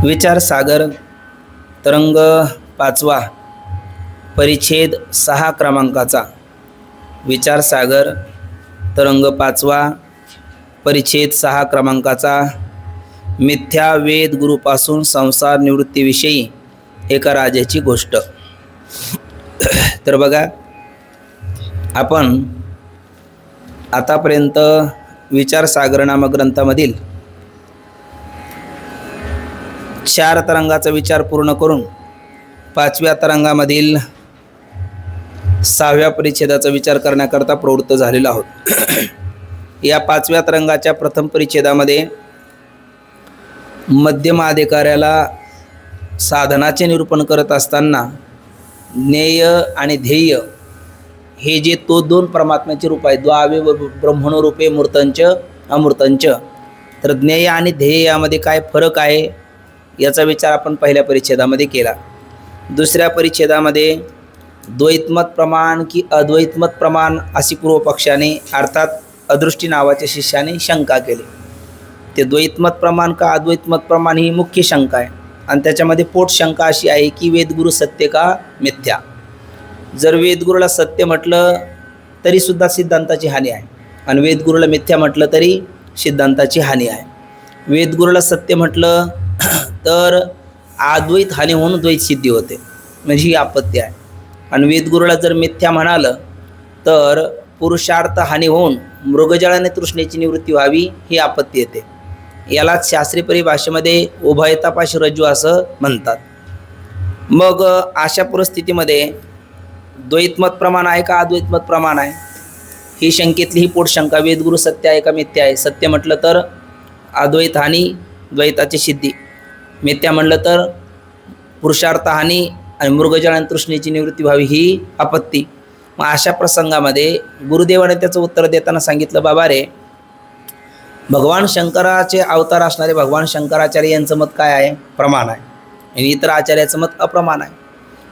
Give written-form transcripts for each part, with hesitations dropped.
विचारसागर तरंग 5वा परिच्छेद 6 क्रमांकाचा। विचारसागर तरंग 5वा परिच्छेद 6 क्रमांकाचा। मिथ्या वेद गुरुपासून संसार निवृत्तीविषयी एका राजाची गोष्ट। तर बघा, आपण आतापर्यंत विचारसागर नामक ग्रंथामधील 4 तरंगाचा विचार पूर्ण करून 5व्या तरंगामधील 6व्या परिच्छेदाचा विचार करण्याकरता प्रवृत्त झालेलो आहोत। या 5व्या तरंगाच्या प्रथम परिच्छेदामध्ये मध्यम अधिकाऱ्याला साधनाचे निरूपण करत असताना ज्ञेय आणि ध्येय हे जे तो दोन परमात्म्याचे रूप आहे, द्वावेव ब्रह्मणो रूपे मूर्तंच अमूर्तंच। तर ज्ञेय आणि ध्येय यामध्ये काय फरक आहे याचा विचार आपण पहिल्या परिच्छेदामध्ये केला। दुसऱ्या परिच्छेदामध्ये द्वैतमत प्रमाण की अद्वैतमत प्रमाण अशी पूर्वपक्षाने अर्थात अदृष्टी नावाच्या शिष्याने शंका केली। ते द्वैतमत प्रमाण का अद्वैतमत प्रमाण ही मुख्य शंका आहे आणि त्याच्यामध्ये पोट शंका अशी आहे की वेदगुरु सत्य का मिथ्या। जर वेदगुरूला सत्य म्हटलं तरी सुद्धा सिद्धांताची हानी आहे आणि वेदगुरूला मिथ्या म्हटलं तरी सिद्धांताची हानी आहे। वेदगुरूला सत्य म्हटलं तर अद्वैत हानी होऊन द्वैत सिद्धी होते, म्हणजे ही आपत्ती आहे। आणि वेदगुरूला जर मिथ्या म्हणालं तर पुरुषार्थ हानी होऊन मृगजळाने तृष्णेची निवृत्ती व्हावी ही आपत्ती येते। यालाच शास्त्रीय परिभाषेमध्ये उभयतापाशी रज्जू असं म्हणतात। मग अशा परिस्थितीमध्ये द्वैतमत प्रमाण आहे का अद्वैतमत प्रमाण आहे ही शंकेतली ही पोटशंका। वेदगुरु सत्य आहे का मिथ्या आहे? सत्य म्हटलं तर अद्वैत हानी द्वैताची सिद्धी, मिथ्या म्हटलं तर पुरुषार्थ हानी आणि मृगजळ आणि तृष्णेची निवृत्ती व्हावी ही आपत्ती। मग अशा प्रसंगामध्ये गुरुदेवाने त्याचं उत्तर देताना सांगितलं, बाबा रे, भगवान शंकराचे अवतार असणारे भगवान शंकराचार्य यांचं मत काय आहे? प्रमाण आहे। आणि इतर आचार्याचं मत अप्रमाण आहे।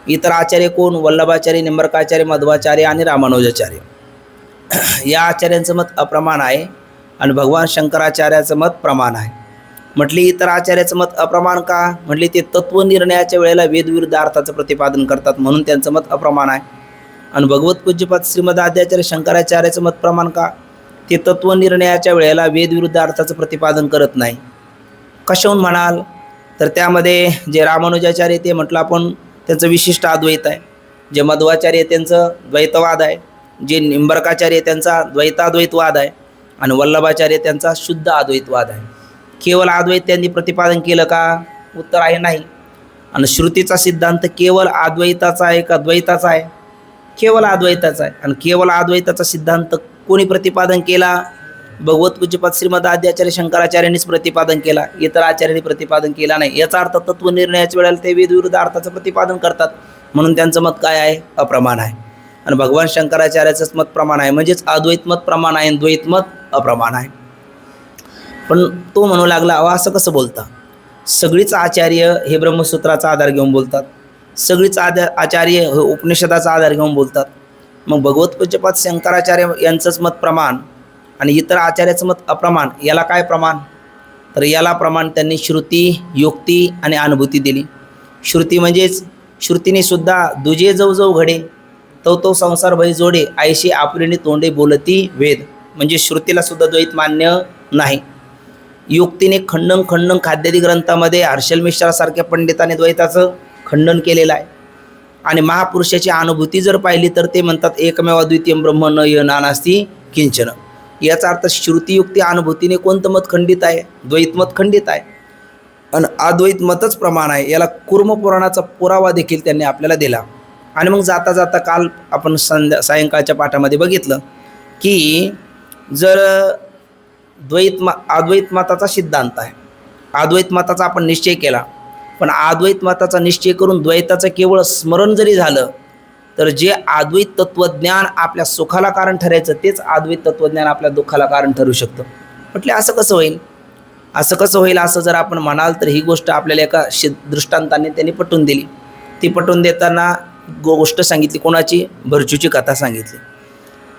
इतर आचार्य कोण? वल्लभाचार्य, निंबर्काचार्य, मध्वाचार्य आणि रामानुजाचार्य। या आचार्यांचं मत अप्रमाण आहे आणि भगवान शंकराचार्याचं मत प्रमाण आहे। म्हटली इतर आचार्याचं मत अप्रमाण का? म्हटली ते तत्वनिर्णयाच्या वेळेला वेदविरुद्ध अर्थाचं प्रतिपादन करतात म्हणून त्यांचं मत अप्रमाण आहे। आणि भगवत पूज्यपाद श्रीमद आद्याचार्य शंकराचार्याचं मत प्रमाण का? ते तत्वनिर्णयाच्या वेळेला वेदविरुद्ध अर्थाचं प्रतिपादन करत नाही। कशाहून म्हणाल तर त्यामध्ये जे रामानुजाचार्य ते म्हटलं आपण त्यांचं विशिष्ट अद्वैत आहे, जे मध्वाचार्य त्यांचं द्वैतवाद आहे, जे निंबर्काचार्य त्यांचा द्वैताद्वैतवाद आहे आणि वल्लभाचार्य त्यांचा शुद्ध अद्वैतवाद आहे। केवळ अद्वैत त्यांनी प्रतिपादन केलं का? उत्तर आहे नाही। आणि श्रुतीचा सिद्धांत केवळ अद्वैताचा आहे का द्वैताचा आहे? केवळ अद्वैताचा आहे। आणि केवळ अद्वैताचा सिद्धांत कोणी प्रतिपादन केला? भगवत पूज्यपाद श्रीमद आद्याचार्य शंकराचार्यांनीच प्रतिपादन केला, इतर आचार्यांनी प्रतिपादन केला नाही। याचा अर्थ तत्वनिर्णयाच्या वेळेला ते वेदविरुद्ध अर्थाचं प्रतिपादन करतात म्हणून त्यांचं मत काय आहे? अप्रमाण आहे। आणि भगवान शंकराचार्याचंच मत प्रमाण आहे, म्हणजेच अद्वैतमत प्रमाण आहे आणि द्वैतमत अप्रमाण आहे। पण तो म्हणू लागला, असं कसं बोलता? सगळीच आचार्य हे ब्रह्मसूत्राचा आधार घेऊन बोलतात, सगळीच आचार्य हे उपनिषदाचा आधार घेऊन बोलतात। मग भगवत पूज्यपाद शंकराचार्य यांचंच मत प्रमाण आणि इतर आचार्याचं मत अप्रमाण, याला काय प्रमाण? तर याला प्रमाण त्यांनी श्रुती, युक्ती आणि अनुभूती दिली। श्रुती म्हणजेच श्रुतीने सुद्धा दुजे जव जव घडे तो संसार भय जोडे आयशी आपुलेने तोंडे बोलती वेद, म्हणजे श्रुतीला सुद्धा द्वैत मान्य नाही। युक्तीने खंडन खाद्यादी ग्रंथामध्ये हर्षल मिश्रासारख्या पंडितांनी द्वैताचं खंडन केलेलं आहे। आणि महापुरुषाची अनुभूती जर पाहिली तर ते म्हणतात एकमेव अद्वितीय ब्रह्म न य नानास्ति किंचन। याचा अर्थ श्रुती युक्ती अनुभूतीने कोणतं मत खंडित आहे? द्वैतमत खंडित आहे आणि अद्वैत मतच प्रमाण आहे। याला कुर्म पुराणाचा पुरावा देखील त्यांनी आपल्याला दिला। आणि मग जाता जाता काल आपण सायंकाळच्या पाठामध्ये बघितलं की जर अद्वैत मताचा सिद्धांत आहे, अद्वैत मताचा आपण निश्चय केला, पण अद्वैत मताचा निश्चय करून द्वैताचं केवळ स्मरण जरी झालं तर जे अद्वैत तत्त्वज्ञान आपल्या सुखाला कारण ठरायचं तेच अद्वैत तत्त्वज्ञान आपल्या दुःखाला कारण ठरू शकतं। म्हटले असं कसं होईल? असं कसं होईल असं जर आपण म्हणाल तर ही गोष्ट आपल्याला एका दृष्टांताने त्यांनी पटवून दिली। ती पटवून देताना गोष्ट सांगितली, कोणाची? भरचूची कथा सांगितली।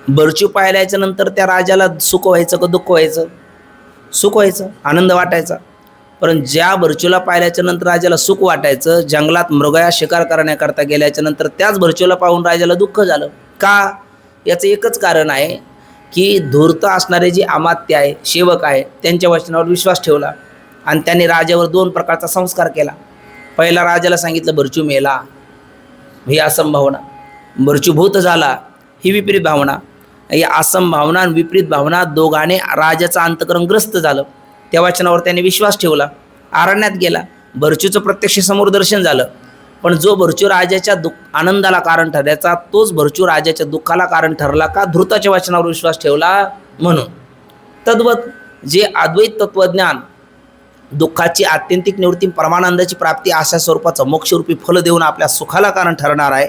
भरचू पाहिल्याच्या नंतर त्या राजाला सुख व्हायचं का दुःख व्हायचं? सुख व्हायचं, आनंद वाटायचा। पण ज्या भरचूला पाहिल्याच्या नंतर राजाला सुख वाटायचं, जंगलात मृगया शिकार करण्याकरता गेल्याच्या नंतर त्याच भरचूला पाहून राजाला दुःख झालं. का? याचं एकच कारण आहे की धूर्त असणारे जे अमात्य आहे, सेवक आहे, त्यांच्या वचनावर विश्वास ठेवला आणि त्यांनी राजावर दोन प्रकारचा संस्कार केला. पहिला राजाला सांगितलं भरचू मेला, ही असंभावना. भरचू भूत झाला, ही विपरीत भावना. या असंभावना आणि विपरीत भावना दोघांनी राजाचं अंतःकरण ग्रस्त झालं. त्या वचनावर त्याने विश्वास ठेवला, अरण्यात गेला. भरचूचं प्रत्यक्ष समोर दर्शन झालं, पण जो भरचू राजाच्या आनंदाला कारण ठरायचा तोच भरचू राजाच्या दुःखाला कारण ठरला. का? धृताच्या वचनावर विश्वास ठेवला म्हणून. तद्वत जे अद्वैत तत्वज्ञान दुःखाची आत्यंतिक निवृत्ती, परमानंदाची प्राप्ती अशा स्वरूपाचं मोक्षरूपी फल देऊन आपल्या सुखाला कारण ठरणार आहे,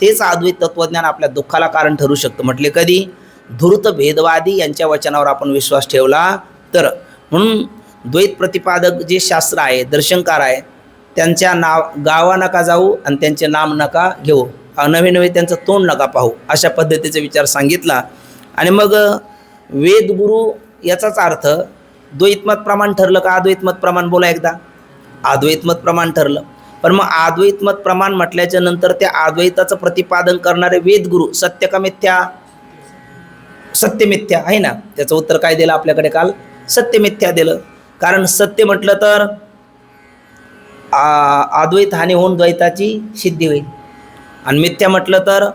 तेच अद्वैत तत्वज्ञान आपल्या दुःखाला कारण ठरू शकतं. म्हटले कधी? धूर्त भेदवादी यांच्या वचनावर आपण विश्वास ठेवला तर. म्हणून द्वैत प्रतिपादक जे शास्त्र आहे, दर्शनकार आहे, त्यांच्या गावा नका जाऊ आणि त्यांचे नाम नका घेऊ, नवे नवे त्यांचं तोंड नका पाहू, अशा पद्धतीचा विचार सांगितला. आणि मग वेदगुरु याचाच अर्थ द्वैतमत प्रमाण ठरलं का अद्वैतमत प्रमाण? बोला एकदा. अद्वैतमत प्रमाण ठरलं. पण मग अद्वैतमत प्रमाण म्हटल्याच्या नंतर त्या अद्वैताचं प्रतिपादन करणारे वेदगुरु सत्य का मिथ्या? सत्य मिथ्या आहे ना. त्याचं उत्तर काय दिलं आपल्याकडे काल? सत्य मिथ्या दिलं. कारण सत्य म्हटलं तर अद्वैत हानी होऊन द्वैताची सिद्धी होईल, आणि मिथ्या म्हटलं तर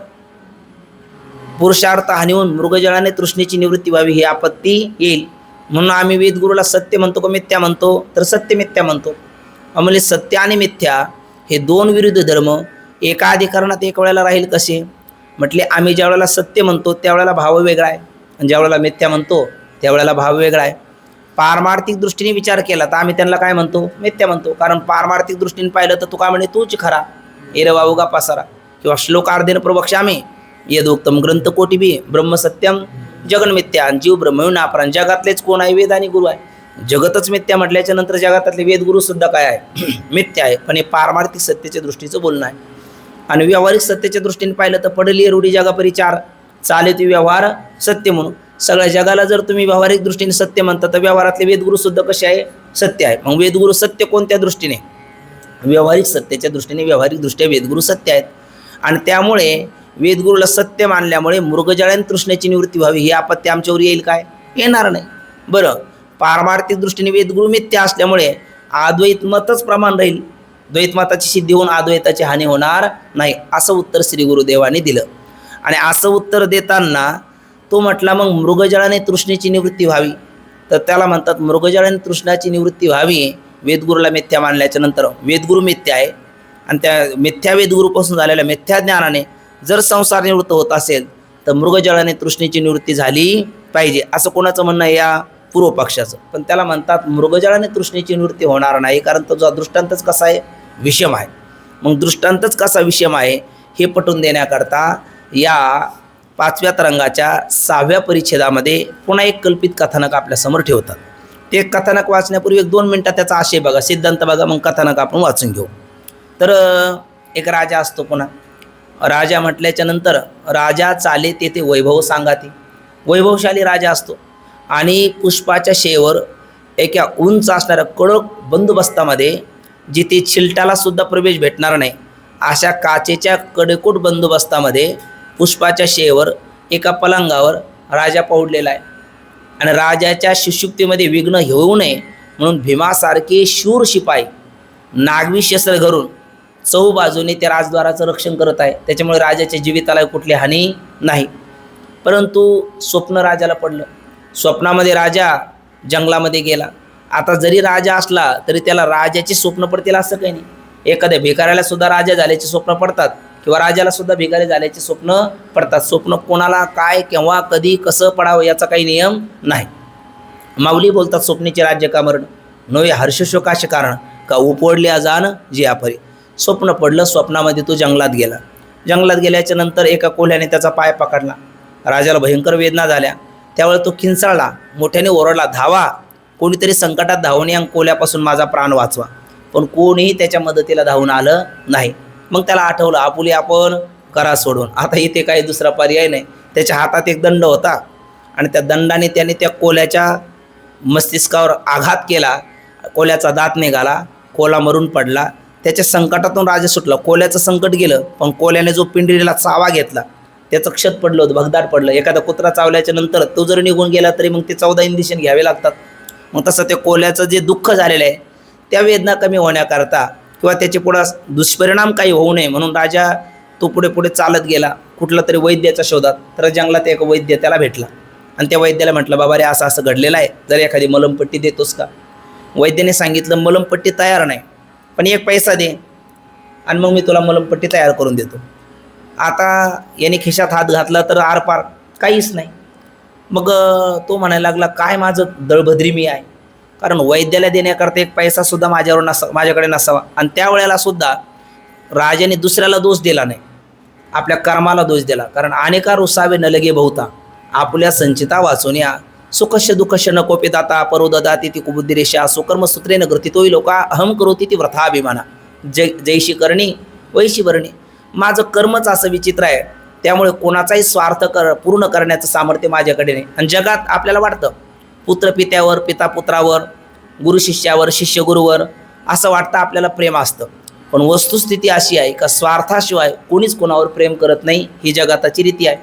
पुरुषार्थ हानी होऊन मृगजळाने तृष्णेची निवृत्ती व्हावी, ही आपत्ती येईल. म्हणून आम्ही वेदगुरूला सत्य म्हणतो का मिथ्या म्हणतो? तर सत्य मिथ्या म्हणतो. म्हणजे सत्य आणि मिथ्या हे दोन विरुद्ध धर्म एका अधिकरणात एक वेळेला राहील कसे? म्हटले आम्ही ज्या वेळेला सत्य म्हणतो त्यावेळेला भाव वेगळा आहे, आणि ज्या वेळेला मिथ्या म्हणतो त्यावेळेला भाव वेगळा आहे. पारमार्थिक दृष्टीने विचार केला तर आम्ही त्यांना काय म्हणतो? मिथ्या म्हणतो. कारण पारमार्थिक दृष्टीने पाहिलं तर तू काय म्हणे? तूच खरा, एरवा उगा पासारा. किंवा श्लोकार्धेन प्रवक्ष्यामी यदोक्तम ग्रंथकोटिभी ब्रह्मसत्यम जगन्मिथ्या, जीव ब्रह्मविण अपरान. जगातलेच कोण आहे? वेद आणि गुरु आहे. जगतच मिथ्या म्हटल्याच्या नंतर जगातातले वेदगुरु सुद्धा काय आहे? मिथ्या आहे. पण हे पारमार्थिक सत्याच्या दृष्टीचं बोलणं आहे. आणि व्यावहारिक सत्याच्या दृष्टीने पाहिलं तर पडली रूढी जगापरी चार, चाले ती व्यवहार सत्य म्हणून. सगळ्या जगाला जर तुम्ही व्यावहारिक दृष्टीने सत्य म्हणता तर व्यवहारातले वेदगुरु सुद्धा कसे आहे? सत्य आहे. मग वेदगुरु सत्य कोणत्या दृष्टीने? व्यावहारिक सत्याच्या दृष्टीने व्यावहारिक वेदगुरु सत्य आहेत. आणि त्यामुळे वेदगुरूला सत्य मानल्यामुळे मृगजळाने तृष्णेची निवृत्ती व्हावी ही आपत्ती आमच्यावर येईल काय? येणार नाही. बरं, पारमार्थिक दृष्टीने वेदगुरु मिथ्या असल्यामुळे अद्वैत मतच प्रमाण राहील, द्वैतमताची सिद्धी होऊन अद्वैताची हानी होणार नाही, असं उत्तर श्री गुरुदेवाने दिलं. आणि असं उत्तर देताना तो म्हटला मग मृगजळाने तृष्णेची निवृत्ती व्हावी, तर त्याला म्हणतात मृगजळाने तृष्णाची निवृत्ती व्हावी वेदगुरूला मिथ्या मानल्याच्या नंतर. वेदगुरु मिथ्या आहे आणि त्या मिथ्या वेदगुरूपासून झालेल्या मिथ्या ज्ञानाने जर संसार निवृत्त होत असेल तर मृगजळाने तृष्णेची निवृत्ती झाली पाहिजे, असं कोणाचं म्हणणं आहे? या पूर्व पक्षाचं. पण त्याला म्हणतात मृगजळाने तृष्णेची निवृत्ती होणार नाही, कारण तो दृष्टांतच कसा आहे? विषम आहे. मग दृष्टांतच कसा विषम आहे हे पटवून देण्याकरता या 5व्या तरंगाच्या 6व्या परिच्छेदामध्ये पुन्हा एक कल्पित कथानक आपल्यासमोर ठेवतात. ते कथानक वाचण्यापूर्वी 1-2 मिनटात त्याचा आशय बघा, सिद्धांत बघा, मग कथानक आपण वाचून घेऊ. तर एक राजा असतो. पुन्हा राजा म्हटल्याच्या नंतर राजा चाले तेथे वैभव सांगाते. वैभवशाली राजा असतो आणि पुष्पाच्या शेवर एका उंच असणाऱ्या कडक बंदोबस्तामध्ये जिथे चिलटाला सुद्धा प्रवेश भेटणार नाही अशा काचेच्या कडेकोट बंदोबस्तामध्ये पुष्पाच्या शेवर एका पलंगावर राजा पौडलेला आहे. आणि राजाच्या सुषुप्तीमध्ये विघ्न होऊ नये म्हणून भीमासारखे शूर शिपाई नागवी शस्त्र धरून चहूबाजूने त्या राजद्वाराचं रक्षण करत आहे. त्याच्यामुळे राजाच्या जीविताला कुठली हानी नाही. परंतु स्वप्न राजाला पडलं. स्वप्नामध्ये राजा जंगलामध्ये गेला. आता जरी राजा असला तरी त्याला राजाचे स्वप्न पडतील असं काही नाही. एखाद्या भिकाऱ्याला सुद्धा राजा झाल्याचे स्वप्न पडतात किंवा राजाला सुद्धा भिकारी झाल्याचे स्वप्न पडतात. स्वप्न कोणाला काय केव्हा कधी कसं पडावं याचा काही नियम नाही. माऊली बोलतात स्वप्नीचे राज्य का मरण नव्हे हर्षशोकाचे कारण का उपडले अजान जी आपरी. स्वप्न पडलं. स्वप्नामध्ये तो जंगलात गेला. जंगलात गेल्याच्या नंतर एका कोल्ह्याने त्याचा पाय पकडला. राजाला भयंकर वेदना झाल्या. त्यावेळेस तो किंचाळला, मोठ्याने ओरडला, धावा, कोणीतरी संकटात धावून या कोल्ह्यापासून माझा प्राण वाचवा. पण कोणीही त्याच्या मदतीला धावून आलं नाही. मग त्याला आठवलं, आपुली आपण करा सोडून, आता इथे काही दुसरा पर्याय नाही. त्याच्या हातात एक दंड होता आणि त्या दंडाने त्याने त्या कोल्ह्याच्या मस्तिष्कावर आघात केला कोल्याचा दात निघाला, कोला मरून पडला. त्याच्या संकटातून राजा सुटला. कोल्याचं संकट गेलं, पण कोल्याने जो पिंडीला चावा घेतला त्याचं क्षत पडलं होतं, भगदाड पडलं. एखादा कुत्रा चावल्याच्या नंतर तो जर निघून गेला तरी मग ते 14 इंजेक्शन घ्यावे लागतात. मग तसं ते कोल्याचं जे दुःख झालेलं आहे त्या वेदना कमी होण्याकरता किंवा त्याचे पुढं दुष्परिणाम काही होऊ नये म्हणून राजा तो पुढे पुढे चालत गेला कुठला तरी वैद्याच्या शोधात. तर जंगलात एक वैद्य त्याला भेटला आणि त्या वैद्याला म्हटलं, बाबा रे असं असं घडलेलं आहे, जर एखादी मलमपट्टी देतोस का? वैद्याने सांगितलं, मलमपट्टी तयार नाही, पण एक पैसा दे आणि मग मी तुला मलमपट्टी तयार करून देतो. आता याने खिशात हात घातला तर आरपार काहीच नाही. मग तो म्हणायला लागला, काय माझं दळभद्री मी आहे, कारण वैद्याला देण्याकरता एक पैसासुद्धा माझ्याकडे नसावा. आणि त्यावेळेला सुद्धा राजाने दुसऱ्याला दोष दिला नाही, आपल्या कर्माला दोष दिला. कारण अनेका रुसावे न लगे बहुता, आपल्या संचिता वाचून या सुखस्य दुःखस्य न कोपे दाता परोददाती ती कुबुद्धिरेषा सुकर्मसूत्रे न कृती तोही लोका अहम करोती ती व्रथाभिमाना जैशी करणी वैशी वर्णी. माझं कर्मच असं विचित्र आहे, त्यामुळे कोणाचाही स्वार्थ पूर्ण करण्याचं सामर्थ्य माझ्याकडे नाही. आणि जगात आपल्याला वाटतं पुत्र पित्यावर, पिता पुत्रावर, गुरु शिष्यावर, शिष्य गुरुवर असं वाटतं आपल्याला प्रेम असतं. पण वस्तुस्थिती अशी आहे का स्वार्थाशिवाय कोणीच कोणावर प्रेम करत नाही, ही जगाताची रीती आहे.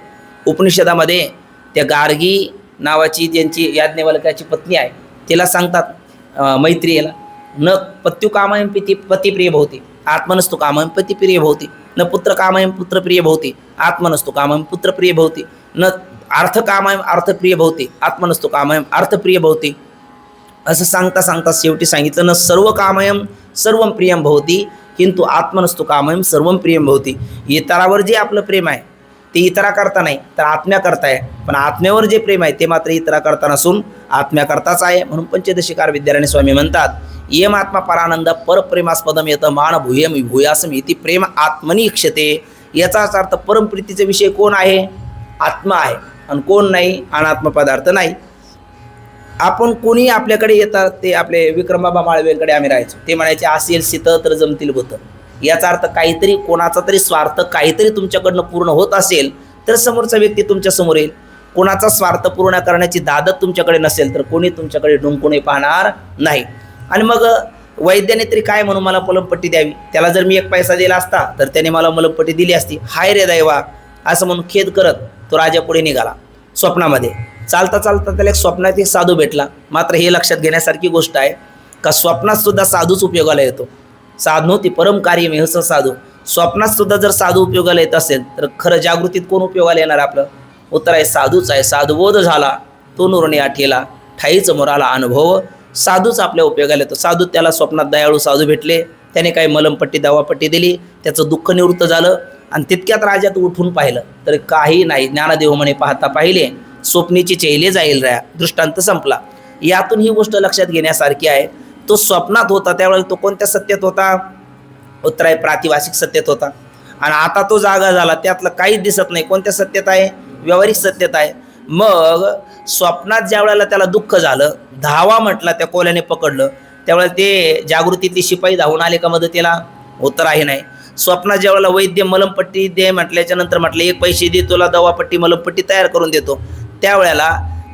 उपनिषदामध्ये त्या गार्गी नावाची ज्यांची याज्ञवल्क्याची पत्नी आहे तिला सांगतात मैत्रियेला, न पत्यू कामयं पतिप्रिय भवती आत्मनस्तु कामयं पतिप्रिय भवती, न पुत्र कामयं पुत्रप्रिय भवती आत्मनस्तु कामयं पुत्रप्रिय भवती, न अर्थ कामयं अर्थप्रिय भवती आत्मनस्तु कामयं अर्थप्रिय भवती. असं सांगता सांगता शेवटी सांगितलं, न सर्व कामयं सर्वं प्रियं भवती किंतु आत्मनस्तु कामयं सर्वं प्रियं भवती. इतरावर जे आपलं प्रेम आहे ते इतराकरता नाही तर आत्म्याकरता आहे, पण आत्म्यावर जे प्रेम आहे ते मात्र इतराकरता नसून आत्म्याकरताच आहे. म्हणून पंचदशिकार विद्यारायण स्वामी म्हणतात, येम आत्मा परानंद परप्रेमास्पदम येतं मान भूयम भूयासम इति प्रेम आत्मनी इक्षते. याचाच अर्थ परमप्रीतीचा विषय कोण आहे? आत्मा आहे, आणि कोण नाही? अनात्म पदार्थ नाही. आपण कोणी आपल्याकडे येतात ते आपले विक्रमबाबा माळवेंकडे आम्ही राहायचो, ते म्हणायचे असेल सीत तर जमतील भूत. याचा अर्थ काहीतरी कोणाचा तरी स्वार्थ काहीतरी तुमच्याकडनं पूर्ण होत असेल तर समोरचा व्यक्ती तुमच्या समोर येईल. कोणाचा स्वार्थ पूर्ण करण्याची दादत तुमच्याकडे नसेल तर कोणी तुमच्याकडे डुंकूनही पाहणार नाही. आणि मग वैद्याने तरी काय म्हणून मला मलमपट्टी द्यावी, त्याला जर मी एक पैसा दिला असता तर त्याने मला मलमपट्टी दिली असती. हाय रे दैवा, असं म्हणून खेद करत तो राजा पुढे निघाला. स्वप्नामध्ये चालता चालता त्याला एक स्वप्नात एक साधू भेटला. मात्र हे लक्षात घेण्यासारखी गोष्ट आहे का स्वप्नात सुद्धा साधूच उपयोगाला येतो. साधनो ती परम कार्य मेहस साधू. स्वप्नात सुद्धा जर साधू उपयोगाला येत असेल तर खरं जागृतीत कोण उपयोगाला येणार? आपलं उत्तर आहे साधूच आहे. साधुबोध झाला तो नुरणे आठेला ठाईच मोराला अनुभव. साधूच आपल्या उपयोगाला येतो. साधू त्याला स्वप्नात दयाळू साधू भेटले, त्याने काही मलमपट्टी दवापट्टी दिली, त्याचं दुःख निवृत्त झालं. आणि तितक्यात राजात उठून पाहिलं तर काही नाही. ज्ञानदेव म्हणे पाहता पाहिले स्वप्नीचे चेले जाईल रा. दृष्टांत संपला. यातून ही गोष्ट लक्षात घेण्यासारखी आहे. तो स्वप्नात होता त्यावेळेस तो कोणत्या सत्यात होता? उत्तर आहे प्रातिभाषिक सत्यात होता. आणि आता तो जागा झाला त्यातलं काहीच दिसत नाही. कोणत्या सत्यात आहे? व्यावहारिक सत्यात आहे. मग स्वप्नात ज्या वेळेला त्याला दुःख झालं, धावा म्हटला, त्या कोल्याने पकडलं, त्यावेळेला ते जागृतीतले शिपाई धावून आले का मदतीला? उत्तर आहे नाही. स्वप्नात ज्या वेळेला वैद्य मलमपट्टी दे म्हटल्याच्या नंतर म्हटलं एक पैसे दे, तुला दवापट्टी मलमपट्टी तयार करून देतो, त्यावेळेला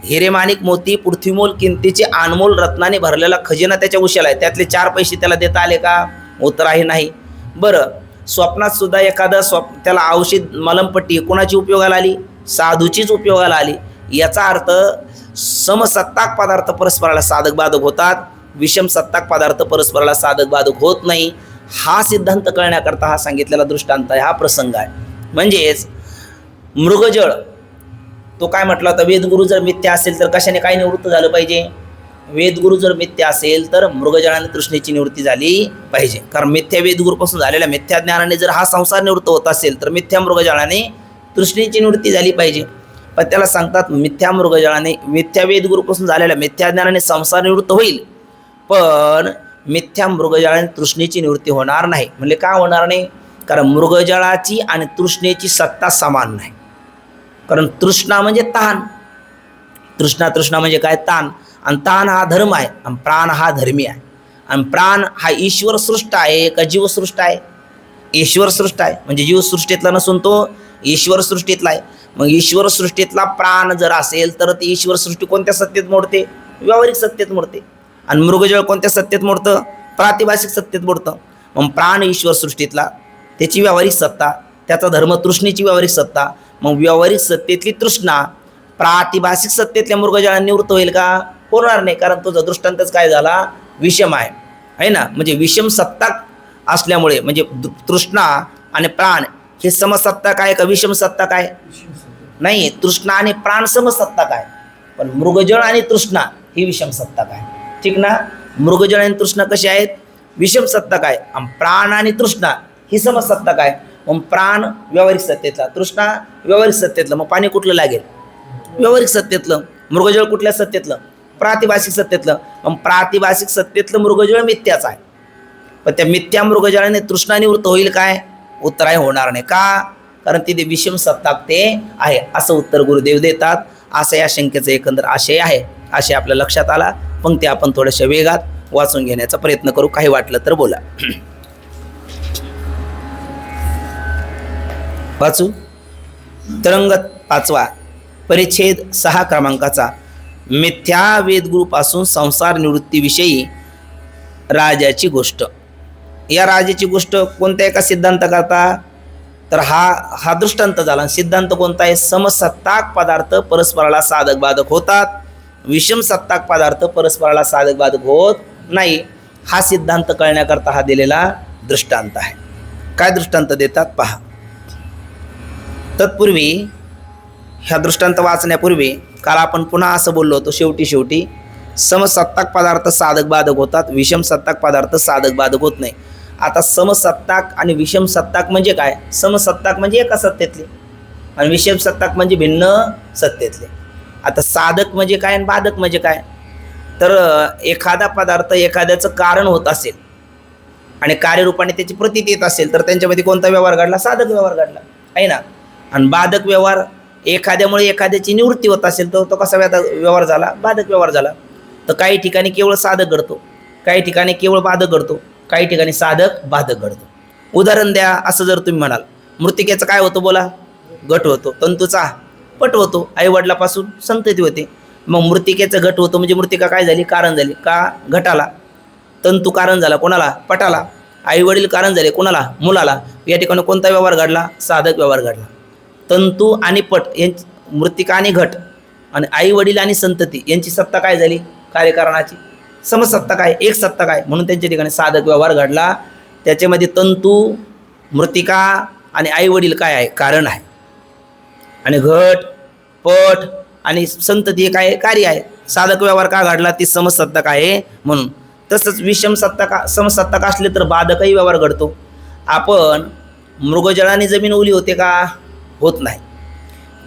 हिरे माणिक मोती पृथ्वीमोल किमतीचे अनमोल रत्नाने भरलेला खजिना त्याच्या उशाला आहे. त्यातले 4 पैसे त्याला देता आले का? उत्तर आहे नाही. बरं, स्वप्नात सुद्धा एखादं त्याला औषध मलमपट्टी कोणाची उपयोगाला आली? साधूचीच उपयोगाला आली. याचा अर्थ समसत्ताक पदार्थ परस्पराला साधक बाधक होतात, विषम सत्ताक पदार्थ परस्पराला साधक बाधक होत नाही. हा सिद्धांत कळण्याकरता हा सांगितलेला दृष्टांत आहे, हा प्रसंग आहे. म्हणजेच मृगजळ तो काय म्हटला होता? वेदगुरु जर मिथ्या असेल तर कशाने काय निवृत्त झालं पाहिजे? वेदगुरु जर मिथ्या असेल तर मृगजळाने तृष्णेची निवृत्ती झाली पाहिजे. कारण मिथ्या वेदगुरूपासून झालेल्या मिथ्या ज्ञानाने जर हा संसार निवृत्त होत असेल तर मिथ्या मृगजळाने तृष्णेची निवृत्ती झाली पाहिजे. पण त्याला सांगतात मिथ्या मृगजळाने मिथ्या वेदगुरूपासून झालेल्या मिथ्या ज्ञानाने संसार निवृत्त होईल, पण मिथ्या मृगजळाने तृष्णेची निवृत्ती होणार नाही. म्हणजे का होणार नाही? कारण मृगजळाची आणि तृष्णेची सत्ता समान नाही. कारण तृष्णा म्हणजे ताण, तृष्णा म्हणजे काय? ताण. आणि ताण हा धर्म आहे आणि प्राण हा धर्मी आहे. आणि प्राण हा ईश्वर सृष्ट आहे का जीवसृष्ट आहे? ईश्वर सृष्ट आहे. म्हणजे जीवसृष्टीतला नसून तो ईश्वर सृष्टीतला आहे. मग ईश्वर सृष्टीतला प्राण जर असेल तर ती ईश्वर सृष्टी कोणत्या सत्तेत मोडते? व्यावहारिक सत्तेत मोडते. आणि मृगजळ कोणत्या सत्तेत मोडतं? प्रातिभाषिक सत्तेत मोडतं. मग प्राण ईश्वर सृष्टीतला, त्याची व्यावहारिक सत्ता, त्याचा धर्म तृष्णेची व्यावहारिक सत्ता. मग व्यावहारिक सत्तेतली तृष्णा प्रातिभाषिक सत्तेतल्या मृगजळाने निवृत्त होईल का? होणार नाही, कारण तुझा दृष्टांतच काय झाला? विषम आहे ना. म्हणजे विषम सत्ता असल्यामुळे म्हणजे तृष्णा आणि प्राण हे समसत्ताक आहे का विषम सत्ताक आहे? नाही, तृष्णा आणि प्राण समसत्ताक आहे, पण मृगजळ आणि तृष्णा ही विषम सत्ताक आहे. ठीक ना. मृगजळ आणि तृष्णा कशी आहेत? विषम सत्ताक आहे. आणि प्राण आणि तृष्णा ही समसत्ताक आहे. मग प्राण व्यावहारिक सत्तेतला, तृष्णा व्यावहारिक सत्तेतलं. मग पाणी कुठलं लागेल? व्यावहारिक सत्तेतलं. मृगजळ कुठल्या सत्तेतलं? प्रातिभाषिक सत्तेतलं. मग प्रातिभाषिक सत्तेतलं मृगजळ मिथ्याच आहे. पण त्या मिथ्या मृगजळाने तृष्णा निवृत्त होईल काय? उत्तर आहे होणार नाही. का? कारण तिथे विषम सत्ताक ते आहे, असं उत्तर गुरुदेव देतात. असं या शंकेचा एकंदर आशय आहे. आशय आपल्या लक्षात आला. पंक्ती आपण थोड्याशा वेगात वाचून घेण्याचा प्रयत्न करू, काही वाटलं तर बोला. वाचू. तरंग 5 परिच्छेद 6 क्रमांकाचा मिथ्या वेदगुरूपासून संसार निवृत्तीविषयी राजाची गोष्ट. या राजाची गोष्ट कोणत्या एका सिद्धांत करता? तर हा दृष्टांत झाला. सिद्धांत कोणता आहे? समसत्ताक पदार्थ परस्पराला साधक बाधक होतात, विषम सत्ताक पदार्थ परस्पराला साधक बाधक होत नाही. हा सिद्धांत कळण्याकरता हा दिलेला दृष्टांत आहे. काय दृष्टांत देतात पहा. तत्पूर्वी ह्या दृष्टांत वाचण्यापूर्वी काल आपण पुन्हा असं बोललो होतो, शेवटी समसत्ताक पदार्थ साधक बाधक होतात, विषम सत्ताक पदार्थ साधक बाधक होत नाही. आता समसत्ताक आणि विषम सत्ताक म्हणजे काय? समसत्ताक म्हणजे एका सत्तेतले आणि विषम सत्ताक म्हणजे भिन्न सत्तेतले. आता साधक म्हणजे काय आणि बाधक म्हणजे काय? तर एखादा पदार्थ एखाद्याचं कारण होत असेल आणि कार्यरूपाने त्याची प्रतीत येत असेल तर त्यांच्यामध्ये कोणता व्यवहार घडला? साधक व्यवहार घडला आहे ना. आणि बाधक व्यवहार एखाद्यामुळे एखाद्याची निवृत्ती होत असेल तर तो कसा व्यवहार झाला? बाधक व्यवहार झाला. तर काही ठिकाणी केवळ साधक घडतो, काही ठिकाणी केवळ बाधक घडतो, काही ठिकाणी साधक बाधक घडतो. उदाहरण द्या. असं जर तुम्ही म्हणाल, मृत्तिकेचं काय होतं बोला? घट होतो. तंतूचा पट होतो. आईवडिलापासून संतती होते. मग मृत्तिकेचं घट होतं म्हणजे मृत्तिका काय झाली? कारण झाली. का? घटाला. तंतू कारण झाला कोणाला? पटाला. आईवडील कारण झाले कोणाला? मुलाला. या ठिकाणी कोणता व्यवहार घडला? साधक व्यवहार घडला. तंतू आणि पट यांची, मृत्तिका आणि घट आणि आई वडील आणि संतती यांची सत्ता काय झाली? कार्यकारणाची समसत्ता काय? एक सत्ता काय? म्हणून त्यांच्या ठिकाणी साधक व्यवहार घडला. त्याच्यामध्ये तंतू, मृत्तिका आणि आई वडील काय आहे? कारण आहे. आणि घट, पट आणि संतती हे काय? कार्य आहे. साधक व्यवहार का घडला? ती समसत्ताक आहे म्हणून. तसंच विषम सत्ताक समसत्ताक असले तर बाधकही व्यवहार घडतो. आपण मृगजळाने जमीन ओली होते का? होत नाही.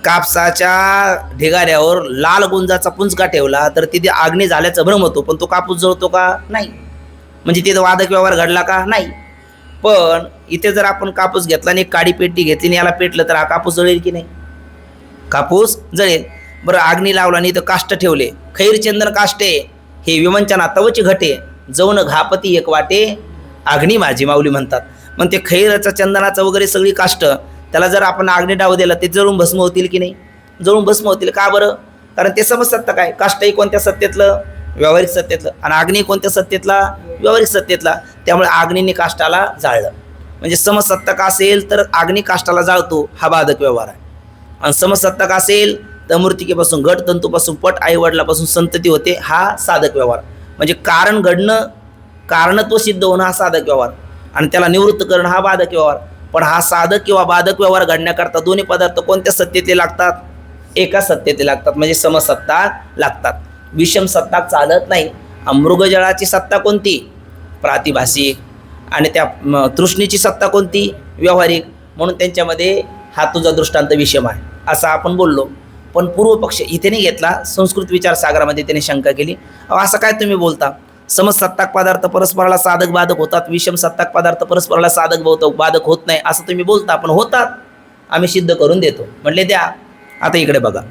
कापसाच्या ढिगाऱ्यावर लाल गुंजाचा पुंजका ठेवला तर तिथे आग्नी झाल्याचा भ्रम होतो, पण तो कापूस जळतो का? नाही. म्हणजे तिथं वादक व्यवहार घडला का? नाही. पण इथे जर आपण कापूस घेतला आणि एक काडी पेटी घेतली आणि याला पेटलं तर हा कापूस जळेल की नाही? कापूस जळेल. बरं, आग्नी लावला आणि इथं काष्ट ठेवले, खैरचंदन काष्टे हे विमंचना तवची घटे, जौन घापती एक वाटे आग्नी माझी माऊली म्हणतात. मग ते खैरचं चंदनाचं वगैरे सगळी काष्ट त्याला जर आपण आग्नी डाव दिला ते जळून भस्म होतील की नाही? जळून भस्म होतील. का बरं? कारण ते समसत्ता काय? काष्टही कोणत्या सत्तेतलं? व्यावहारिक सत्तेतलं. आणि आग्नी कोणत्या सत्तेतला? व्यावहारिक सत्तेतला. त्यामुळे आग्नीने काष्टाला जाळलं. म्हणजे समसत्ताक असेल तर आग्नी काष्टाला जाळतो, हा बाधक व्यवहार आहे. आणि समसत्ताक असेल तर मृत्तिकेपासून घट, तंतूपासून पट, आईवडिलापासून संतती होते, हा साधक व्यवहार. म्हणजे कारण घडणं, कारणत्व सिद्ध होणं हा साधक व्यवहार आणि त्याला निवृत्त करणं हा बाधक व्यवहार. पण हा साधक किंवा बाधक व्यवहार घडण्याकरता दोन्ही पदार्थ कोणत्या सत्तेतले लागतात? एका सत्तेतले लागतात, म्हणजे समसत्ताक लागतात. विषम सत्ताक चालत नाही. मृगजळाची सत्ता कोणती? प्रातिभाषिक. आणि त्या तृष्णेची सत्ता कोणती? व्यावहारिक. म्हणून त्यांच्यामध्ये हा तुझा दृष्टांत विषम आहे असं आपण बोललो. पण पूर्वपक्ष इथे नाही घेतला, संस्कृत विचारसागरामध्ये त्याने शंका केली. असं काय तुम्ही बोलता? समसत्ताक पदार्थ परस्पराला साधक बाधक होतात, विषम सत्ताक पदार्थ परस्पराला साधक बाधक होत नाही असं तुम्ही बोलता. पण होतात, आम्ही सिद्ध करून देतो. म्हणले द्या. आता इकडे बघा,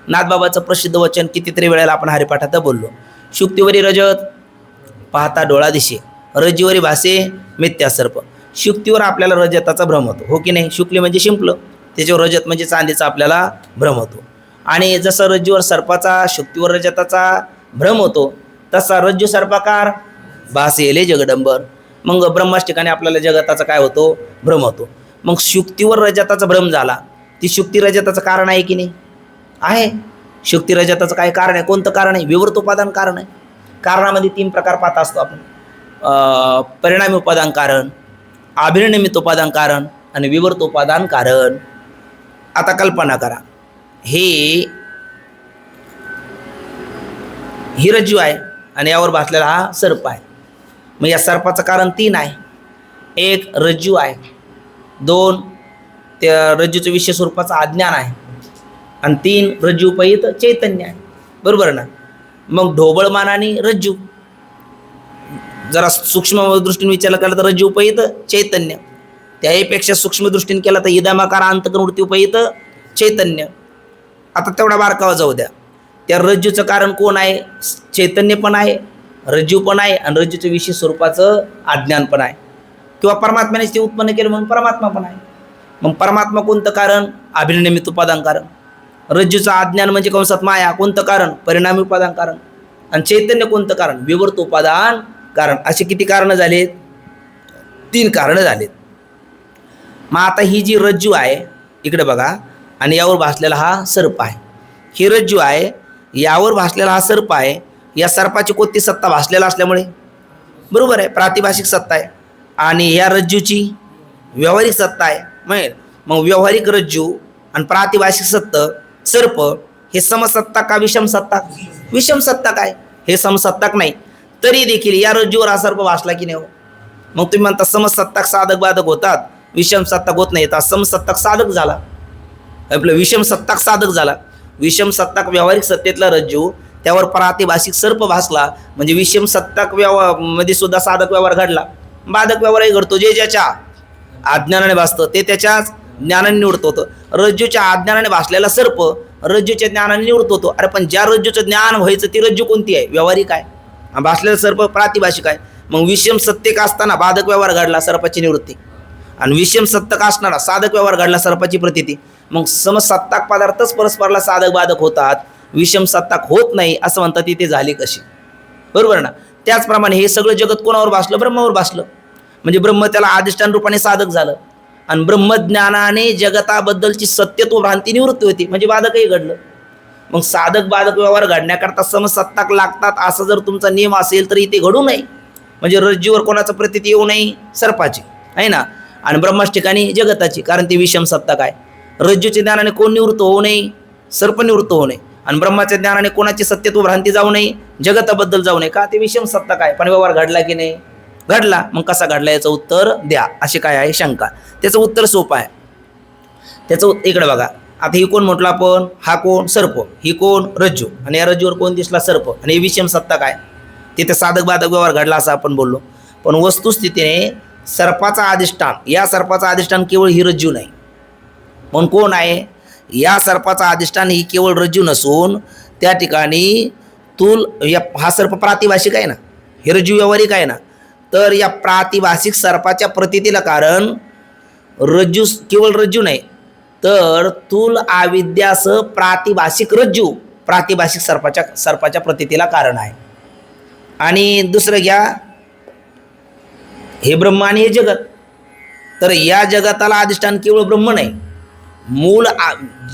नाथबाबाचं प्रसिद्ध वचन कितीतरी वेळेला आपण हरिपाठात बोललो. शुक्तीवरी रजत पाहता डोळा दिशे, रज्जीवरी भासे मिथ्या सर्प. शुक्तीवर आपल्याला रजताचा भ्रम होतो, हो की नाही? शुक्ली म्हणजे शिंपलं, त्याच्यावर रजत म्हणजे चांदीचा आपल्याला भ्रम होतो. आणि जसं रज्जूवर सर्पाचा, शुक्तीवर रजताचा भ्रम होतो, तसा रज्जू सर्पाकार भासेले जगदंबर. मग ब्रह्माच ठिकाणी आपल्याला जगताचा काय होतो? भ्रम होतो. मग शुक्तीवर रजताचा भ्रम झाला, ती शुक्ती रजताचं कारण आहे की नाही? आहे. शुक्ती रजताचं काय कारण आहे? कोणतं कारण आहे? विवर्त उपादान कारण आहे. कारणामध्ये 3 प्रकार पाहत असतो आपण, परिणामी उपादान कारण, अभिनिमित्त उपादान कारण आणि विवर्त उपादान कारण. आता कल्पना करा, ही रज्जू आहे आणि यावर भासलेला हा सर्प आहे. मग या सर्पाचं कारण 3 आहे. 1 रज्जू आहे, 2 त्या रज्जूचं विशेष स्वरूपाचं अज्ञान आहे आणि 3 रज्जूपहित चैतन्य आहे. बरोबर ना? मग ढोबळमानाने रज्जू, जरा सूक्ष्म दृष्टीने विचार केला तर रज्जूपहित चैतन्य, त्याहीपेक्षा सूक्ष्म दृष्टीने केला तर इदमाकार अंतकरणवृत्तीपहित चैतन्य. आता तेवढा बारकावा जाऊ द्या. त्या रज्जूचं कारण कोण आहे? चैतन्य पण आहे, रज्जू पण आहे आणि रज्जूचं विशेष स्वरूपाचं अज्ञान पण आहे, किंवा परमात्म्यानेच ते उत्पन्न केलं म्हणून परमात्मा पण आहे. मग परमात्मा कोणतं कारण? अभिनिमित्त उपादान कारण. रज्जूचं अज्ञान म्हणजे कंसात माया, कोणतं कारण? परिणामी उपादान कारण. आणि चैतन्य कोणतं कारण? विवर्त उपादान कारण. असे किती कारणं झालेत? 3 कारणं झालेत. मग आता ही जी रज्जू आहे इकडे बघा, आणि यावर भासलेला हा सर्प आहे. ही रज्जू आहे, यावर भासलेला हा सर्प आहे. या सर्पाची कोणती सत्ता? भासलेला असल्यामुळे. बरोबर आहे, प्रातिभाषिक सत्ता आहे. आणि या रज्जूची व्यावहारिक सत्ता आहे. मग व्यावहारिक रज्जू आणि प्रातिभाषिक सर्प हे समसत्ता का विषम सत्ता? विषम सत्ता काय? हे समसत्ताक नाही. तरी देखील या रज्जूवर हा सर्प भासला की नाही हो? मग तुम्ही म्हणता समसत्ताक साधक बाधक होतात, विषम सत्ताक होत नाही. तर समसत्ताक साधक झाला, आपलं विषम सत्ताक साधक झाला. विषम सत्ताक व्यावहारिक सत्तेतला रज्जू, त्यावर प्रातिभाषिक सर्प भासला, म्हणजे विषम सत्ताक मध्ये सुद्धा साधक व्यवहार घडला, बाधक व्यवहारही घडतो. जे ज्याच्या अज्ञानाने भासतं ते त्याच्याच ज्ञानाने निवृत्त होतं. रज्जूच्या अज्ञानाने भासलेला सर्प रज्जूच्या ज्ञानाने निवृत्त होतो. अरे पण ज्या रज्जूचं ज्ञान व्हायचं ती रज्जू कोणती आहे? व्यावहारिक आहे. भासलेला सर्प प्रातिभाषिक आहे. मग विषम सत्तेक असताना बाधक व्यवहार घडला, सर्पाची निवृत्ती, आणि विषम सत्तक असणारा साधक व्यवहार घडला, सर्पाची प्रतीती. मग समसत्ताक पदार्थच परस्परला साधक बाधक होतात, विषम सत्ताक होत नाही असं म्हणतात. तिथे झाली कशी? बरोबर ना? त्याचप्रमाणे हे सगळं जगत कोणावर भासलं? ब्रह्मावर भासलं. म्हणजे ब्रह्म त्याला अधिष्ठान रूपाने साधक झालं आणि ब्रह्मज्ञानाने जगताबद्दलची सत्यत्व भ्रांती निवृत्ती होती, म्हणजे बाधकही घडलं. मग साधक बाधक व्यवहार घडण्याकरता समसत्ताक लागतात असं जर तुमचा नियम असेल तर इथे घडू नये. म्हणजे रज्जूवर कोणाचं प्रतीती येऊ नये? सर्पाची आहे ना. आणि ब्रह्माच ठिकाणी जगताची, कारण ती विषम सत्ताक आहे. रज्जूच्या ज्ञानाने कोण निवृत्त होऊ नये? सर्प निवृत्त होऊ नये. आणि ब्रह्माच्या ज्ञानाने कोणाची सत्यत्व भ्रांती जाऊ नये? जगताबद्दल जाऊ नये. का? ते विषम सत्ताक आहे. पण व्यवहार घडला की नाही? घडला. मग कसा घडला याचं उत्तर द्या, अशी काय आहे शंका. त्याचं उत्तर सोपं आहे. त्याचं इकडे बघा. आता ही कोण म्हटलं आपण? हा कोण? सर्प. ही कोण? रज्जू. आणि या रज्जूवर कोण दिसला? सर्प. आणि हे विषम सत्ताक आहे. तिथे साधक बाधक व्यवहार घडला असं आपण बोललो. पण वस्तुस्थितीने सर्पाचा अधिष्ठान, या सर्पाचा अधिष्ठान केवळ ही रज्जू नाही. पण कोण आहे? या सर्पाचा अधिष्ठान ही केवळ रज्जू नसून त्या ठिकाणी हा सर्प प्रातिभाषिक आहे ना, हे रज्जू व्यावहारिक आहे ना. तर या प्रातिभाषिक सर्पाच्या प्रतीतीला कारण रज्जू, केवळ रज्जू नाही तर तूल अविद्यासह प्रातिभाषिक रज्जू प्रातिभाषिक सर्पाच्या प्रतीतीला कारण आहे. आणि दुसरं घ्या, हे ब्रह्म आणि हे जगत. तर या जगताला अधिष्ठान केवळ ब्रह्म नाही, मूळ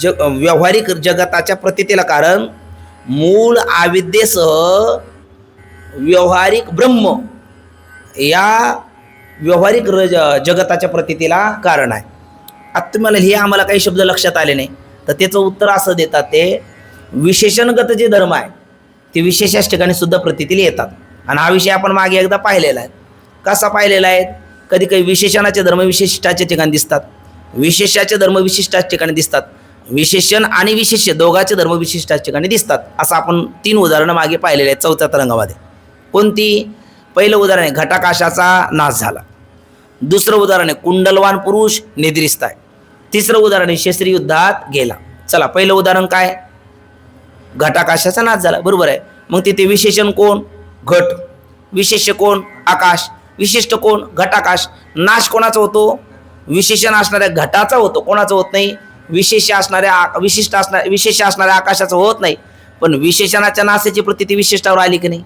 व्यावहारिक जगताच्या प्रतीतीला कारण मूळ अविद्येसह व्यावहारिक ब्रह्म या व्यावहारिक जगताच्या प्रतीतीला कारण आहे. आता तुम्हाला हे आम्हाला काही शब्द लक्षात आले नाही तर त्याचं उत्तर असं देतात, ते विशेषणगत जे धर्म आहे ते विशेषाच ठिकाणी सुद्धा प्रतीतीला येतात. आणि हा विषय आपण मागे एकदा पाहिलेला आहे. कसा पाहिलेला आहे? कधी काही विशेषणाचे धर्म विशिष्टाच्या ठिकाणी दिसतात, विशेषाचे धर्म विशिष्टाच्या ठिकाणी दिसतात, विशेषण आणि विशेष्य दोघांचे धर्म विशिष्टाच्या ठिकाणी दिसतात. असं आपण 3 उदाहरणं मागे पाहिलेले आहेत 4थ्या तरंगामध्ये. कोणती? पहिलं उदाहरण आहे घटाकाशाचा नाश झाला. दुसरं उदाहरण आहे कुंडलवान पुरुष निद्रिस्त आहे. तिसरं उदाहरण आहे शस्त्री युद्धात गेला. चला, पहिलं उदाहरण काय? घटाकाशाचा नाश झाला. बरोबर आहे. मग तिथे विशेषण कोण? घट. विशेष्य कोण? आकाश. विशिष्ट कोण? घटाकाश. नाश कोणाचा होतो? विशेषण असणाऱ्या घटाचा होतो. कोणाचं होत नाही? विशेष असणाऱ्या आकाशाचं होत नाही. पण विशेषणाच्या नाशाची प्रतीती विशिष्टावर आली की नाही?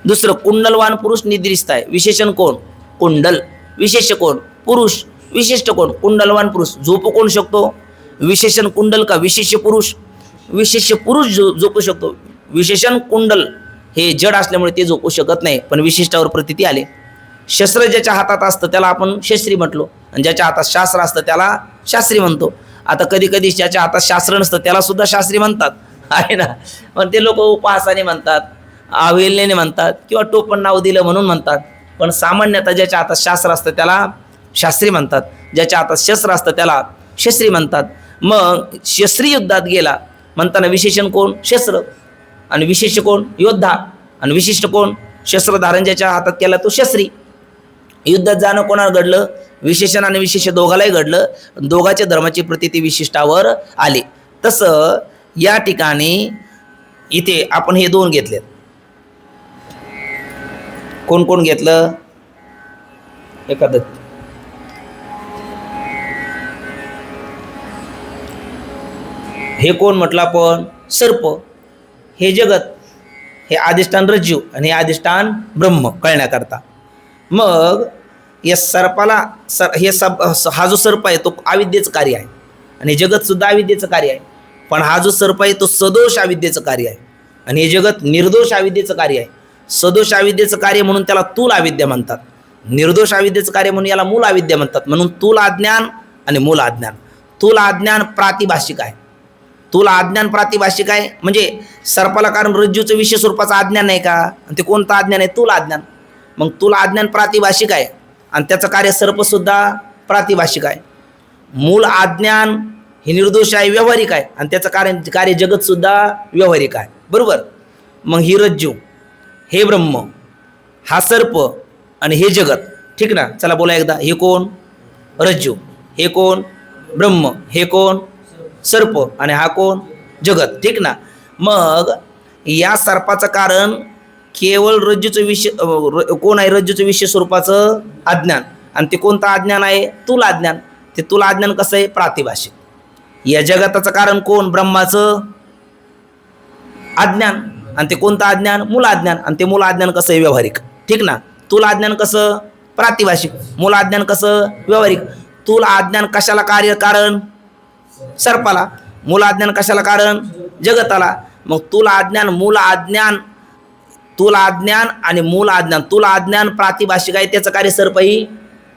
दुसरं कुंडलवान पुरुष निद्रिस्त आहे. विशेषण कोण? कुंडल. विशेष्य कोण? पुरुष. विशिष्ट कोण? कुंडलवान पुरुष. झोपू कोण शकतो? विशेषण कुंडल का विशेष्य पुरुष? विशेष्य पुरुष झोपू शकतो. विशेषण कुंडल हे जड असल्यामुळे ते झोपू शकत नाही, पण विशिष्टावर प्रतीती आले. शस्त्र ज्याच्या हातात असतं त्याला आपण शस्त्री म्हटलो, आणि ज्याच्या हातात शास्त्र असतं त्याला शास्त्री म्हणतो. आता कधी कधी ज्याच्या हातात शास्त्र नसतं त्याला सुद्धा शास्त्री म्हणतात, आहे ना. पण ते लोक उपहासाने म्हणतात, अवहेलनेने म्हणतात, किंवा टोपण नाव दिलं म्हणून म्हणतात. पण सामान्यतः ज्याच्या हातात शास्त्र असतं त्याला शास्त्री म्हणतात, ज्याच्या हातात शस्त्र असतं त्याला शस्त्री म्हणतात. मग शस्त्री युद्धात गेला म्हणताना विशेषण कोण? शस्त्र. आणि विशेष्य कोण? योद्धा. आणि विशिष्ट कोण? शस्त्रधारण ज्याच्या हातात केला तो शस्त्री. युद्धात जाणं कोणाला घडलं? विशेषण आणि विशेष दोघालाही घडलं. दोघांच्या धर्माची प्रतीती विशिष्टावर आली. तसं या ठिकाणी इथे आपण हे दोन घेतलेत. कोण कोण घेतलं? एखादं हे कोण म्हटलं आपण? सर्प. हे जगत, हे अधिष्ठान रज्जू, आणि हे अधिष्ठान ब्रह्म कळण्याकरता. मग या सर्पाला हा जो सर्प आहे तो अविद्येचं कार्य आहे, आणि जगतसुद्धा अविद्येचं कार्य आहे. पण हा जो सर्प आहे तो सदोष अविद्येचं कार्य आहे, आणि हे जगत निर्दोष अविद्येचं कार्य आहे. सदोष अविद्येचं कार्य म्हणून त्याला तूल अविद्या म्हणतात. निर्दोष अविद्येचं कार्य म्हणून याला मूल अविद्या म्हणतात. म्हणून तूल अज्ञान आणि मूल अज्ञान. तूल अज्ञान प्रातिभाषिक आहे. तूल अज्ञान प्रातिभाषिक आहे. म्हणजे सर्पाला कारण रज्जूचं विषय स्वरूपाचं अज्ञान नाही का? आणि ते कोणतं अज्ञान आहे? तूल अज्ञान. मग तूल अज्ञान प्रातिभाषिक आहे, आणि त्याचं कार्य सर्पसुद्धा प्रातिभाषिक आहे. मूल अज्ञान हे निर्दोष आहे, व्यावहारिक आहे, आणि त्याचं कार्य जगतसुद्धा व्यावहारिक आहे. बरोबर. मग ही रज्जू, हे ब्रह्म, हा सर्प, आणि हे जगत. ठीक ना. चला बोला एकदा. हे कोण? रज्जू. हे कोण? ब्रह्म. हे कोण? सर्प. आणि हा कोण? जगत. ठीक ना. मग या सर्पाचं कारण केवळ रज्जूचं विषय कोण आहे? रज्जूचं विषय स्वरूपाचं अज्ञान. आणि ते कोणतं अज्ञान आहे? तूल अज्ञान. ते तूल अज्ञान कसं आहे? प्रातिभाषिक. या जगताचं कारण कोण? ब्रह्माचं अज्ञान. आणि ते कोणतं अज्ञान? मूल अज्ञान. आणि ते मूल अज्ञान कसं आहे? व्यावहारिक. ठीक ना. तूल अज्ञान कसं? प्रातिभाषिक. मूल अज्ञान कसं? व्यावहारिक. तूल अज्ञान कशाला कार्य? कारण सर्पाला. मूल अज्ञान कशाला कारण? जगताला. मग तूल अज्ञान, मूल अज्ञान, तूल अज्ञान आणि मूल अज्ञान. तूल अज्ञान प्रातिभाषिक आहे, त्याचं कार्य सर्पही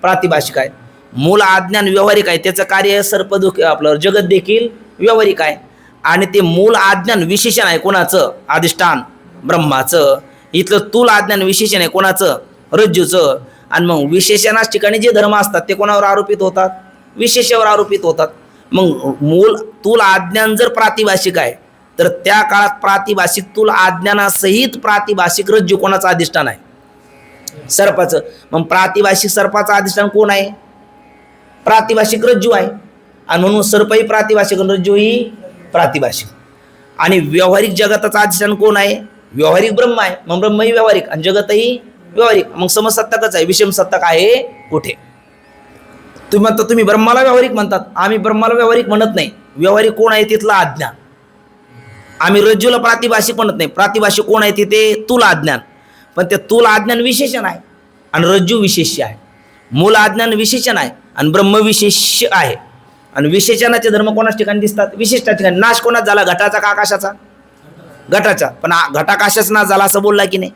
प्रातिभाषिक आहे. मूल अज्ञान व्यावहारिक आहे, त्याचं कार्य सर्प आपलं जगत देखील व्यावहारिक आहे. आणि ते मूल अज्ञान विशेषण आहे कोणाचं? अधिष्ठान ब्रह्माचं. इथलं तूल अज्ञान विशेषण आहे कोणाचं? रज्जूचं. आणि मग विशेषणाच ठिकाणी जे धर्म असतात ते कोणावर आरोपित होतात? विशेषावर आरोपित होतात. मग मूल तूल अज्ञान जर प्रातिभाषिक आहे तर त्या काळात प्रातिभाषिक तूल अज्ञानासहित प्रातिभाषिक रज्जू कोणाचं अधिष्ठान आहे? सर्पाचं. मग प्रातिभाषिक सर्पाचं अधिष्ठान कोण आहे? प्रातिभाषिक रज्जू आहे. आणि म्हणून सर्पही प्रातिभाषिक, रज्जूही प्रातिभाषिक. आणि व्यावहारिक जगताचं अधिष्ठान कोण आहे? व्यावहारिक ब्रह्म आहे. मग ब्रह्मही व्यावहारिक आणि जगतही व्यावहारिक. मग समसत्ताकच आहे, विषम सत्ताक आहे कुठे? तुम्ही म्हणता तुम्ही ब्रह्माला व्यावहारिक म्हणतात, आम्ही ब्रह्माला व्यावहारिक म्हणत नाही. व्यावहारिक कोण आहे? तिथलं अज्ञान. आम्ही रज्जूला प्रातिभाषिक म्हणत नाही. प्रातिभाषिक कोण आहे तिथे? तूल अज्ञान. पण ते तूल अज्ञान विशेषण आहे आणि रज्जू विशेष्य आहे. मूल अज्ञान विशेषण आहे आणि ब्रह्म विशेष्य आहे. आणि विशेषणाचे धर्म कोणाच ठिकाणी दिसतात? विशिष्ट ठिकाणी. नाश कोणाच झाला? घटाचा का आकाशाचा? घटाचा. पण घटाकाशाचा नाश झाला असं बोलला की नाही?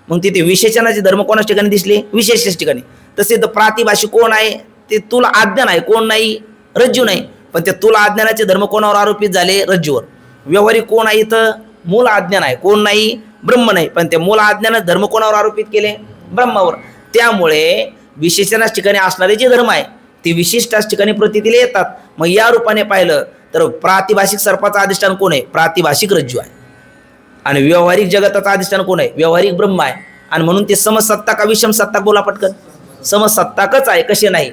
मग तिथे विशेषणाचे धर्म कोणाच ठिकाणी दिसले? विशेष ठिकाणी. तसे तर प्रातिभाषिक कोण आहे? ते तुला अज्ञान आहे. कोण नाही? रज्जू नाही. पण ते तुला अज्ञानाचे धर्म कोणावर आरोपित झाले? रज्जूवर. व्यावहारिक कोण आहे इथं? मूल अज्ञान आहे. कोण नाही? ब्रह्म नाही. पण ते मूल अज्ञानाचे धर्म कोणावर आरोपित केले? ब्रह्मावर. त्यामुळे विशेषणाच ठिकाणी असणारे जे धर्म आहे ते विशिष्टाच ठिकाणी प्रतीतीला येतात. मग या रूपाने पाहिलं तर प्रातिभाषिक सर्पाचं अधिष्ठान कोण आहे? प्रातिभाषिक रज्जू आहे. आणि व्यावहारिक जगताचं अधिष्ठान कोण आहे? व्यावहारिक ब्रह्म आहे. आणि म्हणून ते समसत्ताक का विषम सत्ताक? बोला पटकन. समसत्ताकच आहे. कसे नाही?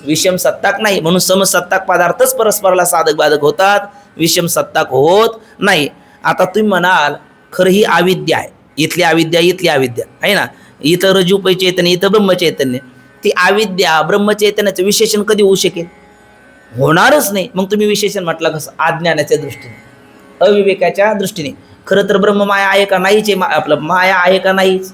विषम सत्ताक नाही. म्हणून समसत्ताक पदार्थच परस्पराला साधक बाधक होतात, विषम सत्ताक होत नाही. आता तुम्ही म्हणाल खरं ही अविद्या आहे. इथली अविद्या, इथली अविद्या आहे ना. इथं रज्जू चैतन्य, इथं ब्रह्मचैतन्य. ती अविद्या ब्रह्मचैतन्याचं विशेषण कधी होऊ शकेल? होणारच नाही. मग तुम्ही विशेषण म्हटलं कसं? अज्ञानाच्या दृष्टीने, अविवेकाच्या दृष्टीने. खरं तर ब्रह्म माया आहे का नाहीच? आपलं माया आहे का नाहीच?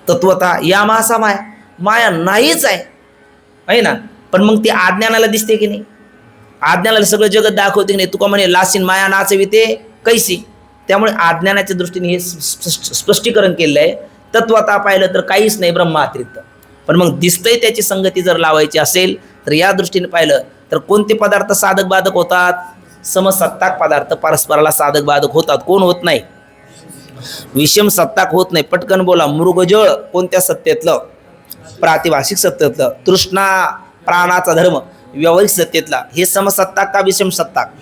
तत्वता या मासा माया, माया नाहीच आहे ना. पण मग ती आज्ञानाला दिसते की नाही, आज्ञानाला सगळं जगत दाखवते की नाही. तुका म्हणे लासीन माया नाचवी ते कैसी. त्यामुळे आज्ञानाच्या दृष्टीने हे स्पष्टीकरण केलेलं आहे. तत्वता पाहिलं तर काहीच नाही ब्रह्मातिरिक्त. पण मग दिसतंय त्याची संगती जर लावायची असेल तर या दृष्टीने पाहिलं तर कोणते पदार्थ साधक बाधक होतात? समसत्ताक पदार्थ परस्पराला साधक बाधक होतात. कोण होत नाही? विषम सत्ताक होत नाही. पटकन बोला. मृगजळ कोणत्या सत्तेतलं? प्रातिभाषिक सत्तेतलं. तृष्णा प्राणाचा धर्म व्यावहारिक सत्तेतला. हे समसत्ताक का विषम सत्ताक?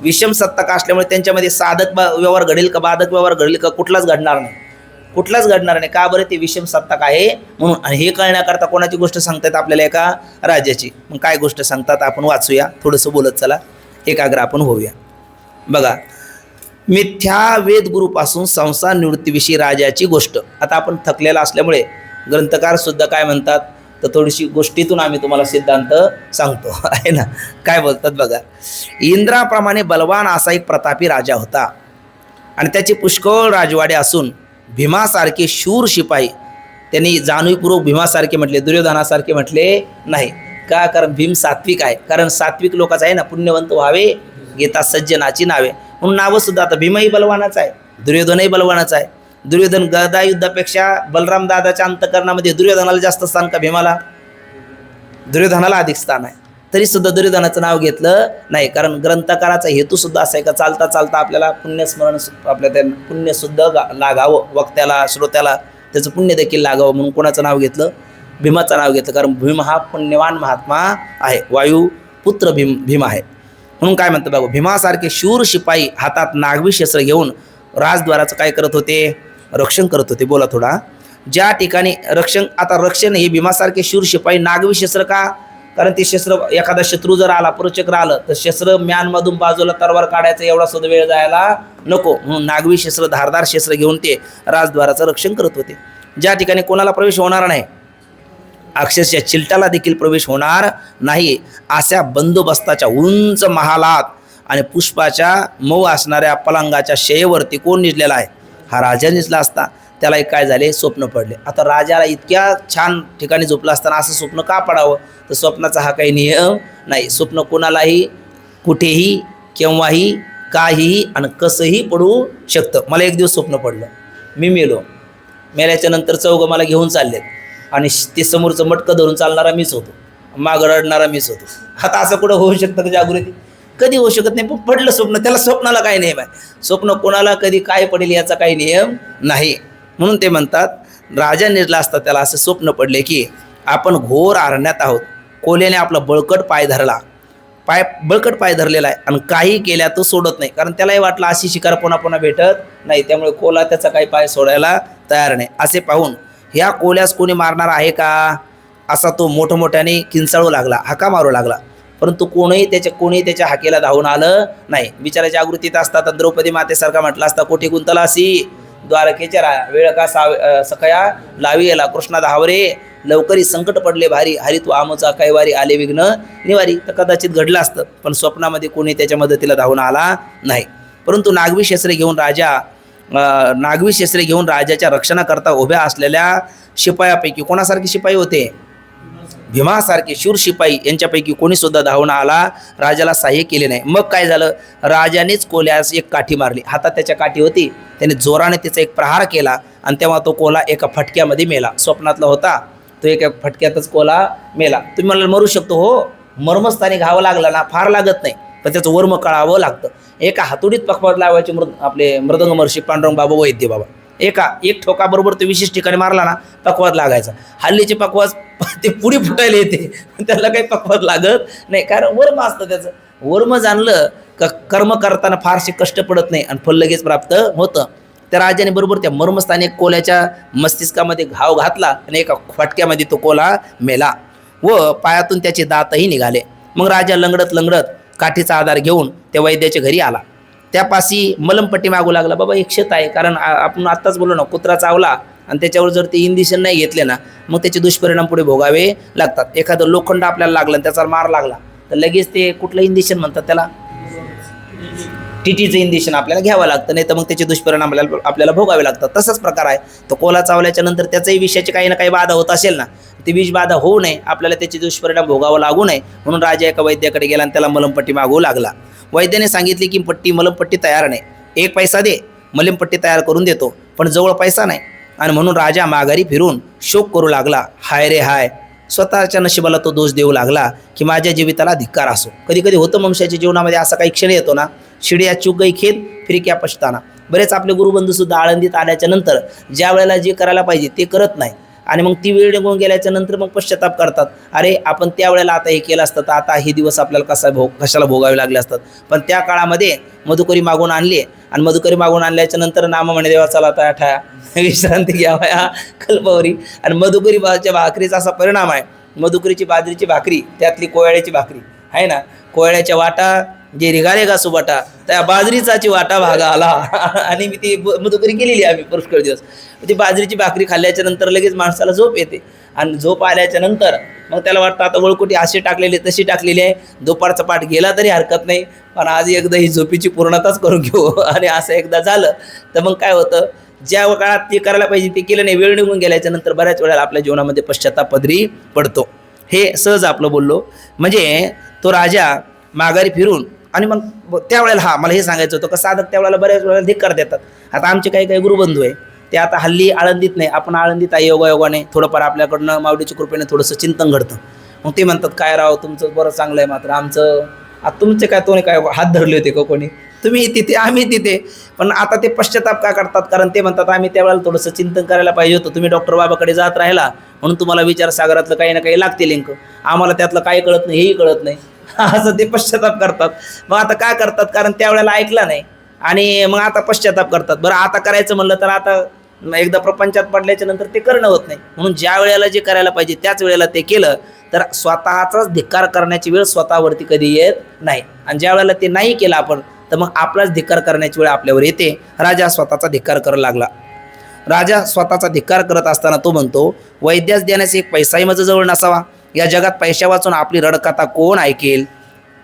विषम सत्ताक असल्यामुळे त्यांच्यामध्ये साधक व्यवहार घडेल का बाधक व्यवहार घडेल का? कुठलाच घडणार नाही, कुठलाच घडणार नाही. का बरं? ते विषम सत्ताक आहे म्हणून. आणि हे कळण्याकरता कोणाची गोष्ट सांगतात आपल्याला? एका राजाची. मग काय गोष्ट सांगतात आपण वाचूया, थोडंसं बोलत चला, एकाग्र आपण होऊया. बघा, मिथ्या वेदगुरूपासून संसार निवृत्तीविषयी राजाची गोष्ट. आता आपण थकलेला असल्यामुळे ग्रंथकार सुद्धा काय म्हणतात तर थोडीशी गोष्टीतून आम्ही तुम्हाला सिद्धांत सांगतो आहे ना. काय बोलतात बघा. इंद्राप्रमाणे बलवान असा एक प्रतापी राजा होता आणि त्याचे पुष्कळ राजवाडे असून भीमासारखे शूर शिपाई. त्यांनी जाणीवपूर्वक भीमासारखे म्हटले, दुर्योधनासारखे म्हटले नाही. का? कारण भीम सात्विक आहे. कारण सात्विक लोकांचं आहे ना, पुण्यवंत व्हावे घेता सज्जनाची नावे, म्हणून नावं सुद्धा. आता भीमही बलवानाच आहे, दुर्योधनही बलवानाच आहे. दुर्योधन गदा युद्धापेक्षा बलराम दादाच्या अंतकरणामध्ये दुर्योधनाला जास्त स्थान का भीमाला? दुर्योधनाला अधिक स्थान आहे. तरी सुद्धा दुर्योधनाचं नाव घेतलं नाही. कारण ग्रंथकाराचा हेतू सुद्धा असा आहे का चालता चालता आपल्याला पुण्यस्मरण, आपल्या त्या पुण्यसुद्धा लागावं, वक्त्याला श्रोत्याला त्याचं पुण्य देखील लागावं म्हणून कोणाचं नाव घेतलं? भीमाचं नाव घेतलं. कारण भीम हा पुण्यवान महात्मा आहे, वायुपुत्र भीम आहे. म्हणून काय म्हणतं बघा, भीमासारखे शूर शिपाई हातात नागवी शस्त्र घेऊन राजद्वाराचं काय करत होते? रक्षण करत होते. बोला थोडा. ज्या ठिकाणी रक्षण, आता रक्षण हे भीमासारखे शूर शिपाई नागवी शस्त्र का? कारण ते शस्त्र एखादा शत्रू जर आला, परचक्र आलं तर शस्त्र म्यानमधून बाजूला तरवार काढायचा एवढा सुद्धा वेळ जायला नको म्हणून नागवी शस्त्र, धारदार शस्त्र घेऊन ते राजद्वाराचं रक्षण करत होते. ज्या ठिकाणी कोणाला प्रवेश होणार नाही, अक्षरशः चिलटाला देखील प्रवेश होणार नाही, अशा बंदोबस्ताच्या उंच महालात आणि पुष्पाच्या मऊ असणाऱ्या पलंगाच्या शय्येवरती कोण निजलेला आहे? हा राजा निजला असता. त्याला एक काय झाले? स्वप्न पडले. आता राजाला इतक्या छान ठिकाणी झोपलं असताना असं स्वप्न का पडावं? तर स्वप्नाचा हा काही नियम नाही. स्वप्न कोणालाही कुठेही केव्हाही काहीही आणि कसंही पडू शकतं. मला एक दिवस स्वप्न पडलं, मी मेलो. मेल्याच्या नंतर चौघं मला घेऊन चाललेत आणि ते समोरचं मटकं धरून चालणारा मीच होतो, मागं रडणारा मीच होतो. आता असं कुठं होऊ शकतं का जागृती? कधी होऊ शकत नाही. पण पडलं स्वप्न, त्याला स्वप्नाला काही नियम आहे? स्वप्न कोणाला कधी काय पडेल याचा काही नियम नाही. म्हणून ते म्हणतात राजा निजला असता त्याला असं स्वप्न पडले की आपण घोर अरण्यात आहोत. कोल्याने आपला बळकट पाय धरला, बळकट पाय धरलेला आहे आणि काही केल्या तो सोडत नाही. कारण त्यालाही वाटलं अशी शिकार पुन्हा पुन्हा भेटत नाही, त्यामुळे कोला त्याचा काही पाय सोडायला तयार नाही. असे पाहून ह्या कोल्यास कोणी मारणार आहे का असा तो मोठमोठ्याने किंचाळू लागला, हाका मारू लागला. परंतु कोणीही त्याच्या हाकेला धावून आलं नाही. बिचारा जागृतीत असतात. द्रौपदी मातेसारखा म्हटला असता, कोठी गुंतलासी द्वारकेच्या वेळ का सखया लावी येला कृष्णा धावरे लवकरी संकट पडले भारी हरी तू आमचा कैवारी आले विघ्न निवारी. तर कदाचित घडलं असतं, पण स्वप्नामध्ये कोणी त्याच्या मदतीला धावून आला नाही. परंतु नागवी शस्त्रे घेऊन राजाच्या रक्षणाकरता उभ्या असलेल्या शिपायापैकी कोणासारखे शिपाई होते? भीमासारखे शूर शिपाई यांच्यापैकी कोणी सुद्धा धावून आला, राजाला सहाय्य केले नाही. मग काय झालं? राजानेच कोल्यास एक काठी मारली. हातात त्याच्या काठी होती, त्याने जोराने त्याचा एक प्रहार केला आणि तेव्हा तो कोला एका फटक्यामध्ये मेला. स्वप्नातला होता तो एका फटक्यातच कोला मेला. तुम्ही मला मरू शकतो, हो, मर्मस्थानी घावं लागला ना, फार लागत नाही, पण त्याचं वर्म कळावं लागतं. एका हातोडीत पखवाज लावायचे आपले मृदंग महर्षी पांडुरंग बाबा वैद्य बाबा. एक ठोकाबरोबर तो विशेष ठिकाणी मारला ना, पखवाज लागायचा. हल्लीचे पखवाज ते पुढे फुटायला येते, त्याला काही पखवाज लागत नाही, कारण वर्म असतं त्याचं. वर्म जाणलं का कर्म करताना फारसे कष्ट पडत नाही आणि फल लगेच प्राप्त होतं. त्या राजाने बरोबर त्या मर्मस्थानी कोल्याच्या मस्तिष्कामध्ये घाव घातला आणि एका फटक्यामध्ये तो कोला मेला व पायातून त्याचे दातही निघाले. मग राजा लंगडत काठीचा आधार घेऊन त्या वैद्याच्या घरी आला. त्यापाशी मलमपट्टी मागू लागला. बाबा एक क्षत आहे, कारण आपण आत्ताच बोललो ना, कुत्रा चावला आणि त्याच्यावर जर ते इंजेक्शन नाही घेतले ना, मग त्याचे दुष्परिणाम पुढे भोगावे लागतात. एखादं लोखंड आपल्याला लागलं आणि त्याचा मार लागला तर लगेच ते कुठलं इंजेक्शन म्हणतात त्याला? टीटीचं इंजेक्शन आपल्याला घ्यावं लागतं, नाही तर मग त्याचे दुष्परिणाम आपल्याला भोगावे लागतात. तसंच प्रकार आहे. तो कोला चावल्याच्या नंतर त्याचंही विषयाची काही ना काही बाधा होत असेल ना, ती विषबाधा होऊ नये, आपल्याला त्याचे दुष्परिणाम भोगावं लागू नये म्हणून राजा एका वैद्याकडे गेला आणि त्याला मलमपट्टी मागवू लागला. वैद्याने सांगितले की मलमपट्टी तयार नाही, 1 पैसा दे, मलमपट्टी तयार करून देतो. पण जवळ पैसा नाही आणि म्हणून राजा माघारी फिरून शोक करू लागला. हाय रे हाय, स्वतःच्या नशिबाला तो दोष देऊ लागला की माझ्या जीविताला धिक्कार असो. कधी कधी होतं मनुष्याच्या जीवनामध्ये असा काही क्षण येतो ना, शिडिया चूक गई खेत फिर क्या पछताना. बरेच आपले गुरुबंधूसुद्धा आळंदीत आल्याच्या नंतर ज्या वेळेला जे करायला पाहिजे ते करत नाही आणि मग ती वेळ निघून गेल्याच्या नंतर मग पश्चाताप करतात. अरे आपण त्यावेळेला आता हे केलं असतं तर आता हे दिवस आपल्याला कशाला भोगावे लागले असतात. पण त्या काळामध्ये मधुकरी मागून आणली आणि मधुकरी मागून आणल्याच्या नंतर नाम म्हणे देवा चला आता ठाया विश्रांती घ्यावा या कल्पवरी. आणि मधुकरी भाकरीचा असा परिणाम आहे, मधुकरीची बाजरीची भाकरी त्यातली कोयळ्याची भाकरी आहे ना, कोयळ्याच्या वाटा जे रिगाले का सुबाटा त्या बाजरीचाची वाटा भागा आला. आणि मी ती मधुकरी केलेली आम्ही पुष्कळ दिवस. ती बाजरीची भाकरी खाल्ल्याच्या नंतर लगेच माणसाला झोप येते आणि झोप आल्याच्या नंतर मग त्याला वाटतं आता वळकुटी अशी टाकलेली तशी टाकलेली आहे, दुपारचा पाठ गेला तरी हरकत नाही, पण आज एकदा ही झोपीची पूर्णताच करून घेऊ. आणि असं एकदा झालं तर मग काय होतं, ज्या काळात ते करायला पाहिजे ते केलं नाही, वेळ निघून गेल्याच्या नंतर बऱ्याच वेळेला आपल्या जीवनामध्ये पश्चाताप पदरी पडतो. हे सहज आपलं बोललो. म्हणजे तो राजा माघारी फिरून आणि मग त्यावेळेला मला हे सांगायचं होतं का साधक त्यावेळेला बऱ्याच वेळेला धिक्कार देतात. आता आमचे काही गुरुबंधू आहे ते आता हल्ली आळंदीत नाही, आपण आळंदीत आहे योगायोगाने थोडंफार आपल्याकडनं माऊलीच्या कृपेने थोडंसं चिंतन घडतं. मग ते म्हणतात काय राव तुमचं बरं चांगलं आहे, मात्र आमचं आता तुमचे काय तो काय हात धरले होते का कोणी, तुम्ही तिथे आम्ही तिथे. पण आता ते पश्चाताप का करतात, कारण ते म्हणतात आम्ही त्यावेळेला थोडंसं चिंतन करायला पाहिजे होतं, तुम्ही डॉक्टर बाबाकडे जात राहिला म्हणून तुम्हाला विचारसागरातलं काही ना काही लागते लिंक, आम्हाला त्यातलं काही कळत नाही हेही कळत नाही. असं ते पश्चाताप करतात. मग आता काय करतात, कारण त्यावेळेला ऐकला नाही आणि मग आता पश्चाताप करतात. बरं आता करायचं म्हणलं तर आता एकदा प्रपंचात पडल्याच्या नंतर ते करणं होत नाही. म्हणून ज्या वेळेला जे करायला पाहिजे त्याच वेळेला ते केलं तर स्वतःचाच धिक्कार करण्याची वेळ स्वतःवरती कधी येत नाही. आणि ज्या वेळेला ते नाही केलं आपण तर मग आपलाच धिक्कार करण्याची वेळ आपल्यावर येते. राजा स्वतःचा धिक्कार करायला लागला. राजा स्वतःचा धिक्कार करत असताना तो म्हणतो, वैद्यास देण्यास 1 पैसाही माझं जवळ नसावा, या जगात पैशा वाचून आपली रडकथा कोण ऐकेल.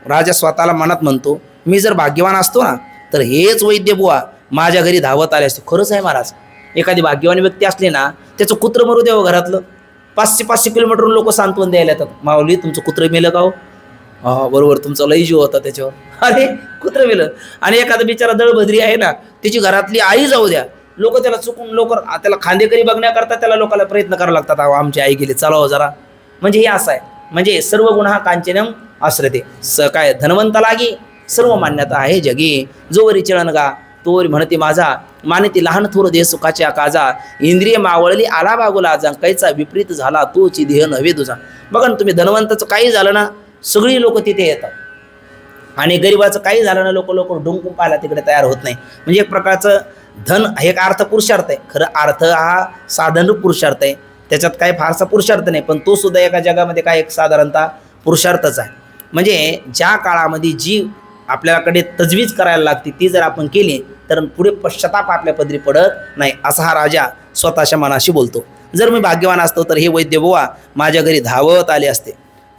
राजा स्वतःला मनात म्हणतो, मी जर भाग्यवान असतो ना तर हेच वैद्य बुवा माझ्या घरी धावत आले असते. खरंच आहे महाराज, एखादी भाग्यवान व्यक्ती असली ना त्याचं कुत्रं मरू द्यावं घरातलं, 500-500 किलोमीटरहून लोक सांत्वन द्यायला येतात, माऊली तुमचं कुत्रं मेलं का हो, हा बरोबर तुमचा लई जीव होता त्याच्यावर, अरे कुत्रं मेलं. आणि एखादा बिचारा दळभद्री आहे ना त्याची घरातली आई जाऊ द्या, लोक त्याला चुकून लवकर त्याला खांदेकरी बघण्याकरता त्याला लोकांना प्रयत्न करावा लागतात, आमची आई गेली चला हो जरा. म्हणजे हे असं आहे, म्हणजे सर्व गुण हा कांचनम आश्रते काय धनवंत लागी सर्व मान्यता आहे जगी, जोवरी चळणगा तोवरी म्हणते माझा, मानती लहान थोर दे सुखाच्या काजा, इंद्रिय मावळली आला बागोला जा, कैचा विपरीत झाला तोची देह नव्हे तुझा. बघा ना तुम्ही, धनवंताचं काही झालं ना सगळी लोक तिथे येतात आणि गरिबाचं काही झालं ना लोक डुंकून पाहायला तिकडे तयार होत नाही. म्हणजे एक प्रकारचं धन हे एक अर्थ पुरुषार्थ आहे. खरं अर्थ हा साधारण पुरुषार्थ आहे, त्याच्यात काही फारसा पुरुषार्थ नाही, पण तो सुद्धा एका जगामध्ये काय एक साधारणतः पुरुषार्थच आहे. म्हणजे ज्या काळामध्ये जी आपल्याकडे तजवीज करायला लागते ती जर आपण केली तर पुढे पश्चाताप आपल्या पदरी पडत नाही, असा हा राजा स्वतःच्या मनाशी बोलतो. जर मी भाग्यवान असतो तर हे वैद्य बुवा माझ्या घरी धावत आले असते.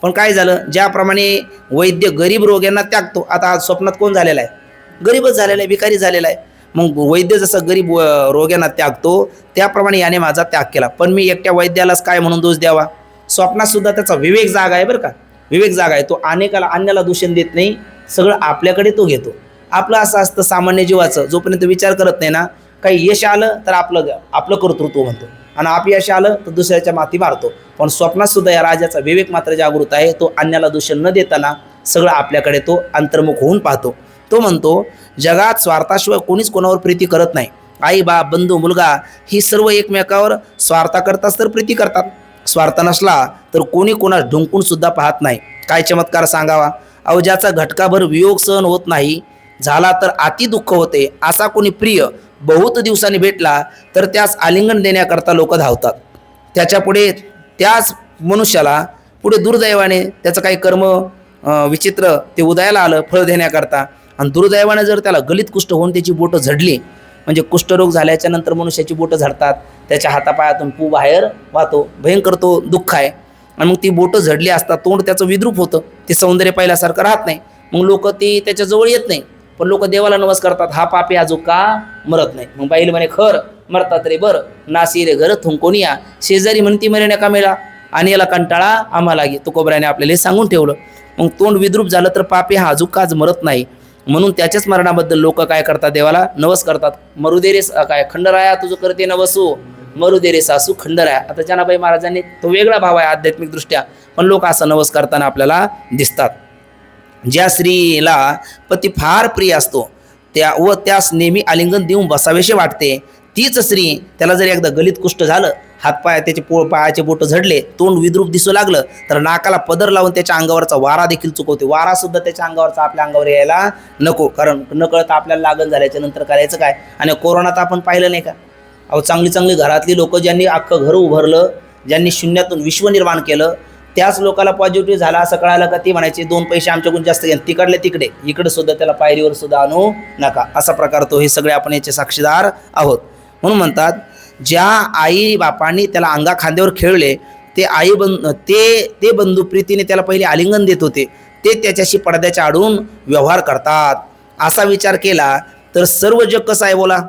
पण काय झालं, ज्याप्रमाणे वैद्य गरीब रोग्यांना त्यागतो, आता स्वप्नात कोण झालेला आहे, गरीबच झालेला आहे, भिकारी झालेला आहे. मग वैद्य जसं गरीब रोग्यांना त्यागतो त्याप्रमाणे याने माझा त्याग केला. पण मी एकट्या वैद्यालाच काय म्हणून दोष द्यावा, स्वप्नात सुद्धा त्याचा विवेक जागा आहे बरं का, विवेक जागा आहे. तो अन्याला दूषण देत नाही, सगळं आपल्याकडे तो घेतो. आपलं असं असतं सामान्य जीवाचं, जोपर्यंत विचार करत नाही ना, काही यश आलं तर आपलं कर्तृत्व म्हणतो आणि अपयश आलं तर दुसऱ्याच्या माती मारतो. पण स्वप्नात सुद्धा या राजाचा विवेक मात्र जागृत आहे, तो अन्याला दूषण न देताना सगळं आपल्याकडे तो अंतर्मुख होऊन पाहतो. तो म्हणतो, जगात स्वार्थाशिवाय कोणीच कोणावर प्रीती करत नाही. आई बाप बंधू मुलगा ही सर्व एकमेकावर स्वार्थाकरताच तर प्रीती करतात, स्वार्थ नसला तर कोणी कोणास ढुंकून सुद्धा पाहत नाही. काय चमत्कार सांगावा, अहो ज्याचा घटकाभर वियोग सहन होत नाही, झाला तर अति दुःख होते, असा कोणी प्रिय बहुत दिवसांनी भेटला तर त्यास आलिंगन देण्याकरता लोक धावतात. त्याच्या पुढे त्याच मनुष्याला पुढे दुर्दैवाने त्याचं काही कर्म विचित्र ते उदयाला आलं फळ देण्याकरता, आणि दुर्दैवाने जर त्याला गलित कुष्ठ होऊन त्याची बोटं झडली, म्हणजे कुष्ठरोग झाल्याच्या नंतर मनुष्याची बोटं झडतात, त्याच्या हातापायातून पू बाहेर वाहतो, भयंकर तो दुःख आहे. आणि मग ती बोटं झडली असतात, तोंड त्याचं विद्रूप होतं, ते सौंदर्य पाहिल्यासारखं राहत नाही, मग लोक ती त्याच्याजवळ येत नाही. पण लोक देवाला नमस्कार करतात, हा पापी अजून का मरत नाही. मग बाईल म्हणे खर मरतात रे बरं, नासी रे घर थुंकून या, शेजारी म्हणती मरे का मेला, आणि याला कंटाळा आम्हाला गे. तुकोबराने आपल्याला हे सांगून ठेवलं. मग तोंड विद्रूप झालं तर पापी हा अजून काच मरत नाही, म्हणून त्याच्याच मरणाबद्दल लोक काय करतात, देवाला नवस करतात. मरू दे रे काय खंडराया तुझं करते नवसू, मरू दे रे सासू खंडराया. आता जनाबाई महाराजांनी तो वेगळा भाव आहे आध्यात्मिक दृष्ट्या, पण लोक असा नवस करताना आपल्याला दिसतात. ज्या स्त्रीला पती फार प्रिय असतो व त्यास नेहमी आलिंगन देऊन बसावेसे वाटते, तीच स्त्री त्याला जर एकदा गलित कुष्ठ झालं, हातपाय त्याचे पायाचे बोट झडले, तोंड विद्रूप दिसू लागलं, तर नाकाला पदर लावून त्याच्या अंगावरचा वारा देखील चुकवते. वारा सुद्धा त्याच्या अंगावरचा आपल्या अंगावर यायला नको, कारण न कळता आपल्याला लागण झाल्याच्या नंतर करायचं काय. आणि कोरोनात आपण पाहिलं नाही का, अहो चांगली चांगली घरातली लोक ज्यांनी अख्खं घर उभारलं, ज्यांनी शून्यातून विश्व निर्माण केलं, त्याच लोकाला पॉझिटिव्ह झाला असं कळालं का ते म्हणायचे 2 पैसे आमच्याकडून जास्त घ्या, तिकडले तिकडे, इकडे सुद्धा त्याला पायरीवर सुद्धा आणू नका, असा प्रकार तो. हे सगळे आपण याचे साक्षीदार आहोत. म्हणून म्हणतात, ज्या आई बापांनी त्याला अंगा खांद्यावर खेळले, ते बंधू प्रीतीने त्याला पहिले आलिंगन देत होते, ते त्याच्याशी पडद्याच्या आडून व्यवहार करतात. असा विचार केला तर सर्व जग कसं आहे बोला,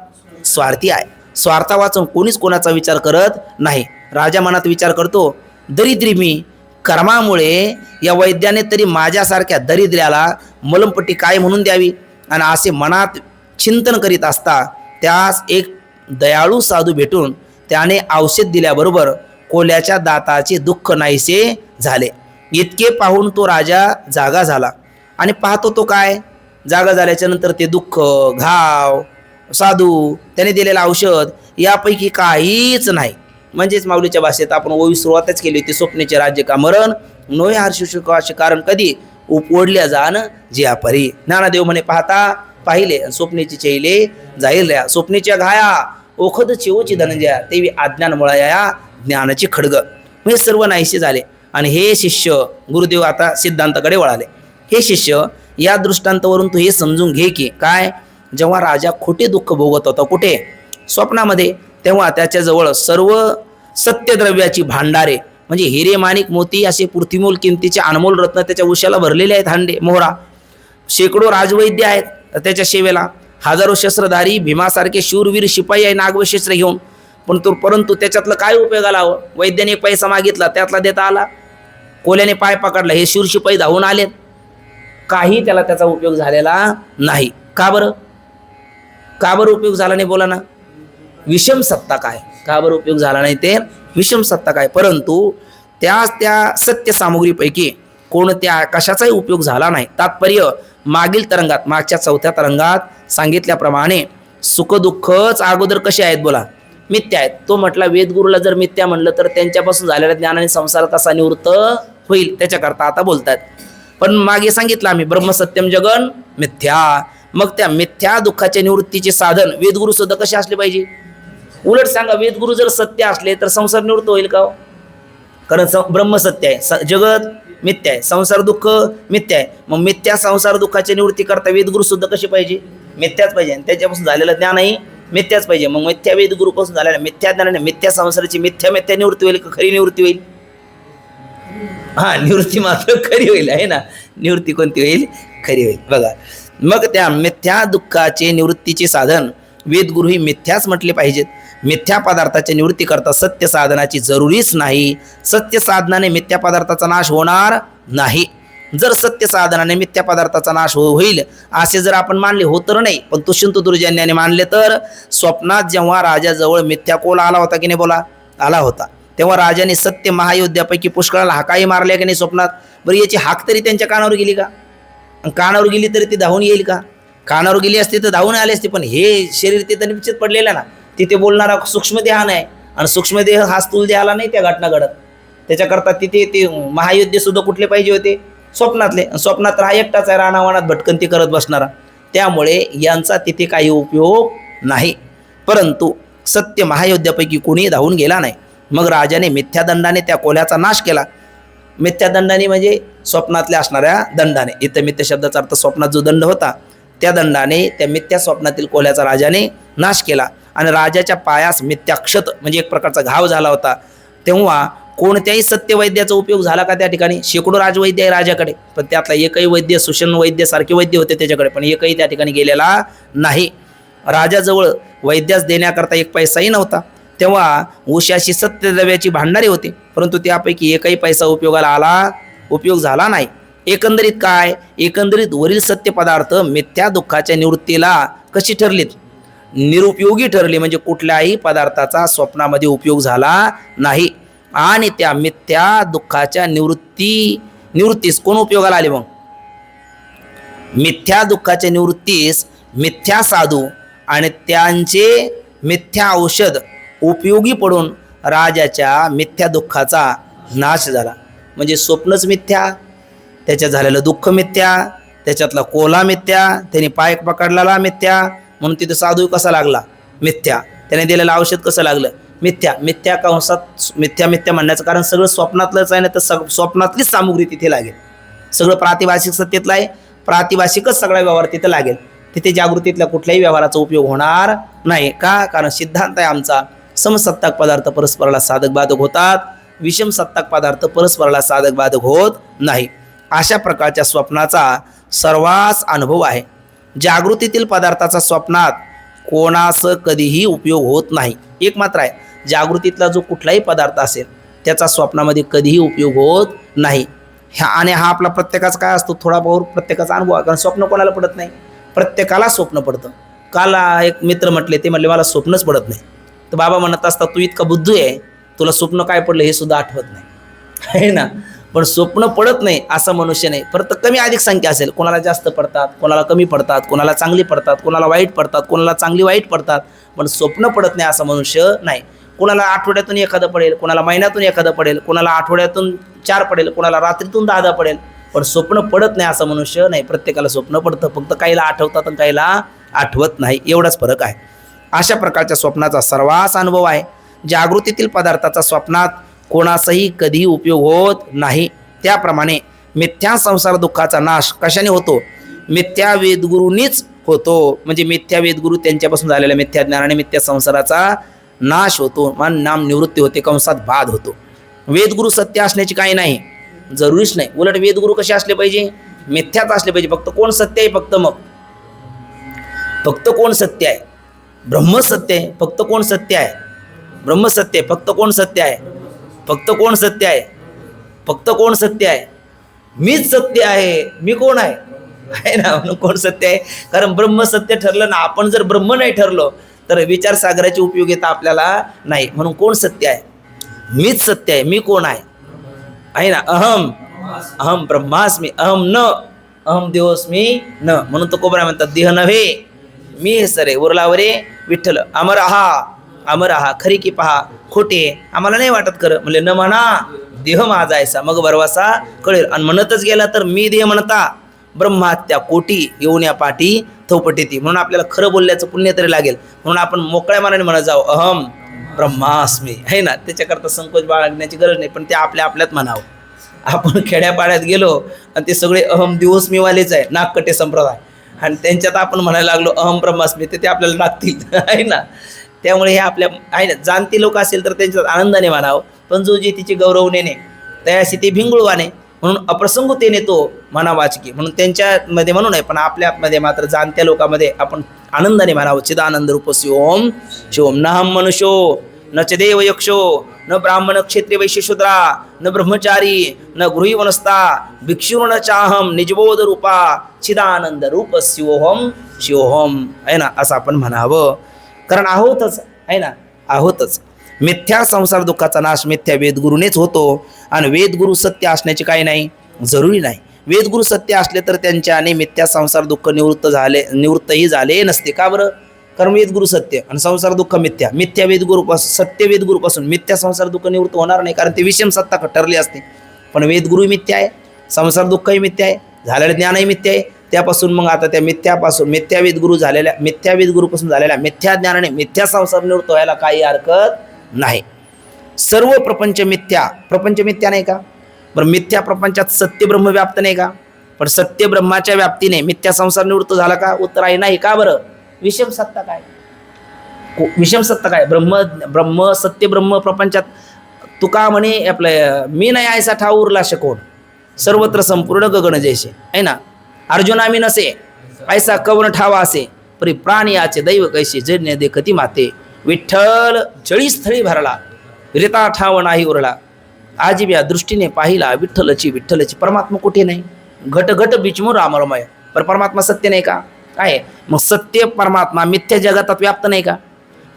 स्वार्थी आहे. स्वार्था वाचून कोणीच कोणाचा विचार करत नाही. राजा मनात विचार करतो, दरिद्री मी, कर्मामुळे या वैद्याने तरी माझ्यासारख्या दरिद्र्याला मलमपट्टी काय म्हणून द्यावी. आणि असे मनात चिंतन करीत असता त्यास एक दयाळू साधू भेटून त्याने औषध दिल्याबरोबर कोल्याच्या दाताचे दुःख नाहीसे झाले. इतके पाहून तो राजा जागा झाला आणि पाहतो तो काय, जागा झाल्याच्या नंतर ते दुःख, घाव, साधू त्याने दिलेलं औषध यापैकी काहीच नाही. म्हणजेच माऊलीच्या भाषेत आपण ओवी सुरुवातच केली होती, स्वप्नेचे राज्य का मरण, नोय हर्षुकाचे कारण कधी, उपओढल्या जाण जिया परी. ज्ञानदेव म्हणे पाहता पाहिले स्वप्नेची चैले जाईल ऱ्या, स्वप्नेच्या घाया ओखद चिवची धनंजया, तेवी अज्ञान मुळाया ज्ञानाची खडग. हे सर्व नाहीसे झाले. आणि हे शिष्य, गुरुदेव आता सिद्धांताकडे वळाले, हे शिष्य या दृष्टांतावरून तू हे समजून घे की काय, जेव्हा राजा खोटे दुःख भोगत होता कुठे, स्वप्नामध्ये, तेव्हा त्याच्याजवळ सर्व सत्यद्रव्याची भांडारे म्हणजे हिरे माणिक मोती असे पृथ्वीमूल किमतीचे अनमोल रत्न त्याच्या उशाला भरलेले आहेत, हांडे मोहरा, शेकडो राजवैद्य आहेत त्याच्या सेवेला, हजारो शस्त्रधारी भीमासारखे शूरवीर शिपाई आहे नागवशस्त्र घेऊन. परंतु त्याच्यातलं काय उपयोगाला हवं. वैद्याने एक पैसा मागितला, त्यातला देता आला, कोल्याने पाय पकडला, हे शूर शिपाई धावून आलेत, काही त्याला त्याचा उपयोग झालेला नाही. का बरं, का बरं उपयोग झाला नाही बोला ना, विषम सत्ता काय, का बरं उपयोग झाला नाही, ते विषम सत्ता काय. परंतु त्या सत्य सामुग्रीपैकी कोणत्या कशाचाही उपयोग झाला नाही. तात्पर्य, मागील तरंगात, मागच्या 4थ्या तरंगात सांगितल्याप्रमाणे सुखदुःखच अगोदर कसे आहेत बोला, मिथ्या आहेत. तो म्हटला वेदगुरूला जर मिथ्या म्हणलं तर त्यांच्यापासून झालेल्या ज्ञानाने संसार कसा निवृत्त होईल, त्याच्याकरता आता बोलतात. पण मागे सांगितलं आम्ही ब्रह्मसत्यम जगन मिथ्या. मग त्या मिथ्या दुःखाच्या निवृत्तीचे साधन वेदगुरू सुद्धा कसे असले पाहिजे. उलट सांगा, वेदगुरू जर सत्य असले तर संसार निवृत्त होईल का. कारण ब्रह्मसत्य आहे, जगत मिथ्या आहे, संसार दुःख मिथ्या आहे. मग मिथ्या संसार दुःखाच्या निवृत्ती करता वेदगुरू सुद्धा कसे पाहिजे, मिथ्याच पाहिजे. आणि त्याच्यापासून झालेलं ज्ञानही मिथ्याच पाहिजे. मग मिथ्या वेदगुरूपासून झालेल्या मिथ्या ज्ञानाने मिथ्या संसाराची मिथ्या निवृत्ती होईल का खरी निवृत्ती होईल. निवृत्ती मात्र खरी होईल आहे ना. निवृत्ती कोणती होईल, खरी होईल. बघा, मग त्या मिथ्या दुःखाचे निवृत्तीचे साधन वेदगुरू ही मिथ्याच म्हटले पाहिजेत. मिथ्या पदार्थाच्या निवृत्ती करता सत्य साधनाची जरुरीच नाही. सत्य साधनाने मिथ्या पदार्थाचा नाश होणार नाही. जर सत्य साधनाने मिथ्या पदार्थाचा नाश होईल असे जर आपण मानले, हो तर नाही, पण तुष्यंत दुर्जन्याने मानले तर, स्वप्नात जेव्हा राजाजवळ मिथ्या कोल आला होता की नाही बोला, आला होता, तेव्हा राजाने सत्य महायोद्ध्यापैकी पुष्कळाला हाकाही मारल्या की नाही स्वप्नात. बरं, याची हाक तरी त्यांच्या कानावर गेली का. कानावर गेली तरी ती धावून येईल का. कानावर गेली असते तर धावून आले असते. पण हे शरीर तिथं निश्चित पडलेलं ना, तिथे बोलणारा सूक्ष्मदेह नाही, आणि सूक्ष्मदेह हा स्थूल देहाला नाही त्या घटना घडत. त्याच्याकरता तिथे ते महायोद्धे सुद्धा कुठले पाहिजे होते, स्वप्नातले. स्वप्नात हा एकटाच आहे, रानावानात भटकंती करत बसणारा, त्यामुळे यांचा तिथे काही उपयोग नाही. परंतु सत्य महायोद्ध्यापैकी कोणी धावून गेला नाही. मग राजाने मिथ्यादंडाने त्या कोल्याचा नाश केला. मिथ्यादंडाने म्हणजे स्वप्नातल्या असणाऱ्या दंडाने. इथं मिथ्या शब्दाचा अर्थ स्वप्नात जो दंड होता त्या दंडाने त्या मिथ्या स्वप्नातील कोल्याचा राजाने नाश केला. आणि राजाच्या पायास मिथ्याक्षत म्हणजे एक प्रकारचा घाव झाला होता. तेव्हा कोणत्याही सत्यवैद्याचा उपयोग झाला का त्या ठिकाणी? शेकडो राजवैद्य आहे राजाकडे, पण त्यातला एकही वैद्य, सुषम वैद्य सारखे वैद्य होते त्याच्याकडे, पण एकही त्या ठिकाणी गेलेला नाही. राजाजवळ वैद्यास देण्याकरता एक पैसाही नव्हता. तेव्हा उशाशी सत्यद्रव्याची भांडारे होते, परंतु त्यापैकी एकही पैसा उपयोग झाला नाही. एकंदरीत काय? एकंदरीत वरील सत्य पदार्थ मिथ्या दुःखाच्या निवृत्तीला कशी ठरलीत? निरुपयोगी ठरली. म्हणजे कुठल्याही पदार्थाचा स्वप्नामध्ये उपयोग झाला नाही आणि त्या मिथ्या दुःखाच्या निवृत्तीस कोण उपयोगाला आले? मग मिथ्या दुःखाच्या निवृत्तीस मिथ्या साधू आणि त्यांचे मिथ्या औषध उपयोगी पडून राजाच्या मिथ्या दुःखाचा नाश झाला. म्हणजे स्वप्नच मिथ्या, त्याच्यात झालेलं दुःख मिथ्या, त्याच्यातला कोला मिथ्या, त्याने पाय पकडलेला मिथ्या, म्हणून तिथं साधू कसा लागला? मिथ्या. त्याने दिलेलं औषध कसं लागलं? मिथ्या. मिथ्या कंसात मिथ्या मिथ्या म्हणण्याचं कारण सगळं स्वप्नातलंच आहे ना, तर स्वप्नातलीच सामुग्री तिथे लागेल. सगळं प्रातिभाषिक सत्तेतलं आहे, प्रातिभाषिकच सगळा व्यवहार तिथं लागेल. तिथे जागृतीतल्या कुठल्याही व्यवहाराचा उपयोग होणार नाही. का? कारण सिद्धांत आहे आमचा, समसत्ताक पदार्थ परस्पराला साधक बाधक होतात, विषम सत्ताक पदार्थ परस्पराला साधक बाधक होत नाही. अशा प्रकारच्या स्वप्नाचा सर्वांस अनुभव आहे. जागृतीतील पदार्थाचा स्वप्नात कोणास कधीही उपयोग होत नाही. एक मात्र आहे, जागृतीतला जो कुठलाही पदार्थ असेल त्याचा स्वप्नामध्ये कधीही उपयोग होत नाही. आणि हा आपला प्रत्येकाचा काय असतो? थोडा बहुत प्रत्येकाचा अनुभव आहे. कारण स्वप्न कोणाला पडत नाही? प्रत्येकाला स्वप्न पडतं. काल एक मित्र म्हटले मला स्वप्नच पडत नाही. तर बाबा म्हणत असतात, तू इतका बुद्धू आहे, तुला स्वप्न काय पडलं हे सुद्धा आठवत नाही, आहे ना. पण स्वप्न पडत नाही असा मनुष्य नाही. परत कमी अधिक संख्या असेल, कोणाला जास्त पडतात, कोणाला कमी पडतात, कोणाला चांगली पडतात, कोणाला वाईट पडतात, कोणाला चांगली वाईट पडतात, पण स्वप्न पडत नाही असा मनुष्य नाही. कोणाला आठवड्यातून एखादं पडेल, कोणाला महिन्यातून एखादं पडेल, कोणाला आठवड्यातून 4 पडेल, कोणाला रात्रीतून 10 पडेल, पण स्वप्न पडत नाही असा मनुष्य नाही. प्रत्येकाला स्वप्न पडतं, फक्त काहीला आठवतात आणि काहीला आठवत नाही, एवढाच फरक आहे. अशा प्रकारच्या स्वप्नाचा सर्वांस अनुभव आहे. जागृतीतील पदार्थाचा स्वप्नात कोणाचाही कधीही उपयोग होत नाही. त्याप्रमाणे मिथ्या संसार दुःखाचा नाश कशाने होतो? मिथ्या वेदगुरूंनीच होतो. म्हणजे मिथ्या वेदगुरू त्यांच्यापासून झालेल्या मिथ्या ज्ञानाने मिथ्या संसाराचा नाश होतो, मन नाम निवृत्ती होते, कंसात बाध होतो. वेदगुरू सत्य असण्याची काही नाही, जरुरीच नाही. उलट वेदगुरू कसे असले पाहिजे? मिथ्याच असले पाहिजे. फक्त कोण सत्य आहे? फक्त कोण सत्य आहे? ब्रह्म सत्य आहे. फक्त कोण सत्य आहे? ब्रह्म सत्य आहे. फक्त कोण सत्य आहे? फक्त कोण सत्य आहे? फक्त कोण सत्य आहे? मीच सत्य आहे. मी कोण आहे? आहे ना, म्हणून कोण सत्य आहे? कारण ब्रह्म सत्य ठरलं ना. आपण जर ब्रह्म नाही ठरलो तर विचार सागराची उपयोगिता आपल्याला नाही. म्हणून कोण सत्य आहे? मीच सत्य आहे. मी कोण आहे? आहे ना. अहम ब्रह्मास्मी, अहम देहोस्मी न. म्हणून तो कोबरा म्हणतात, देह नव्हे मी हे सरे उरलावरे विठ्ठल. अमर आहा खरी की पहा खोटे, आम्हाला नाही वाटत खरं. म्हणले न म्हणा देह माझा ऐसा, मग बरवासा कळेल. आणि म्हणतच गेला तर मी देह म्हणता ब्रह्मात्या कोटी येऊन या पाठी थोपटेती. म्हणून आपल्याला खरं बोलल्याचं पुण्य तरी लागेल. म्हणून आपण मोकळ्या मनाने म्हणत जाऊ, अहम ब्रह्मास्मी, आहे ना. त्याच्याकरता संकोच बाळगण्याची गरज नाही, पण ते आपल्यात म्हणावं. आपण खेड्यापाड्यात गेलो आणि ते सगळे अहम दिवसमीवालेच आहे, नागकटे संप्रदाय, आणि त्यांच्यात आपण म्हणायला लागलो अहम ब्रह्मास्मी, ते आपल्याला लागतील, आहे ना. त्यामुळे हे आपल्या आहे ना, जाणते लोक असेल तर त्यांच्यात आनंदाने म्हणावं, पण जो जे तिचे गौरवनेने तयाशी ते भिंगुळवाने, म्हणून अप्रसंगतेने तो म्हणा वाचकी, म्हणून त्यांच्यामध्ये म्हणू नये, पण आपल्यामध्ये मात्र जाणत्या लोकांमध्ये आपण आनंदाने म्हणावं. चिदानंद रूप शिवोम शिवम. न हम मनुष्यो न च देव यक्षो न ब्राह्मण क्षत्रिय वैश्य शूद्रा न ब्रह्मचारी न गृही वनस्ता भिक्षुर न चाहम निजबोध रूपा चिदानंद रूप शिवोहम, आहे ना, असं आपण म्हणावं. कारण आहोतच, आहे ना, आहोतच. मिथ्या संसार दुःखाचा नाश मिथ्या वेदगुरूनेच होतो. आणि वेदगुरू सत्य असण्याचे काही नाही, जरुरी नाही. वेदगुरू सत्य असले तर त्यांच्याने मिथ्या संसार दुःख निवृत्तही झाले नसते. का बरं? कारण वेदगुरू सत्य आणि संसार दुःख मिथ्या. मिथ्या वेदगुरूपासून, सत्य वेदगुरूपासून मिथ्या संसार दुःख निवृत्त होणार नाही, कारण ते विषम सत्ता ठरली असते. पण वेदगुरू मिथ्या आहे, संसार दुःखही मिथ्या आहे, झालेलं ज्ञानही मिथ्या आहे. त्यापासून मग आता त्या मिथ्या वेदगुरूपासून झालेल्या मिथ्या ज्ञानाने मिथ्या संसार निवृत्त व्हायला काही हरकत नाही. सर्व प्रपंच मिथ्या नाही का? बरं, मिथ्या प्रपंचात सत्य ब्रह्म व्याप्त नाही का? पण सत्य ब्रह्माच्या व्याप्तीने मिथ्या संसार निवृत्त झाला का? उत्तर आहे नाही. का बरं? विषम सत्ता काय? ब्रह्म सत्य ब्रह्म प्रपंचात तुका म्हणे आपलं मी नाही ऐसा ठाव उरला शकोन सर्वत्र संपूर्ण गगन जैसे आहे ना. अर्जुना मी नसे ऐसा कवन ठावा असे परी प्राणियाचे दैव कैसे जन्य देखती माते. विठ्ठल जळीस्थळी भरला रिता ठाव नाही उरला. आजीब या दृष्टीने पाहिला विठ्ठलची परमात्मा कुठे नाही. घट घट बिचमो रामरमय पर परमात्मा सत्य नाही का आहे. मग सत्य परमात्मा मिथ्या जगतात व्याप्त नाही का.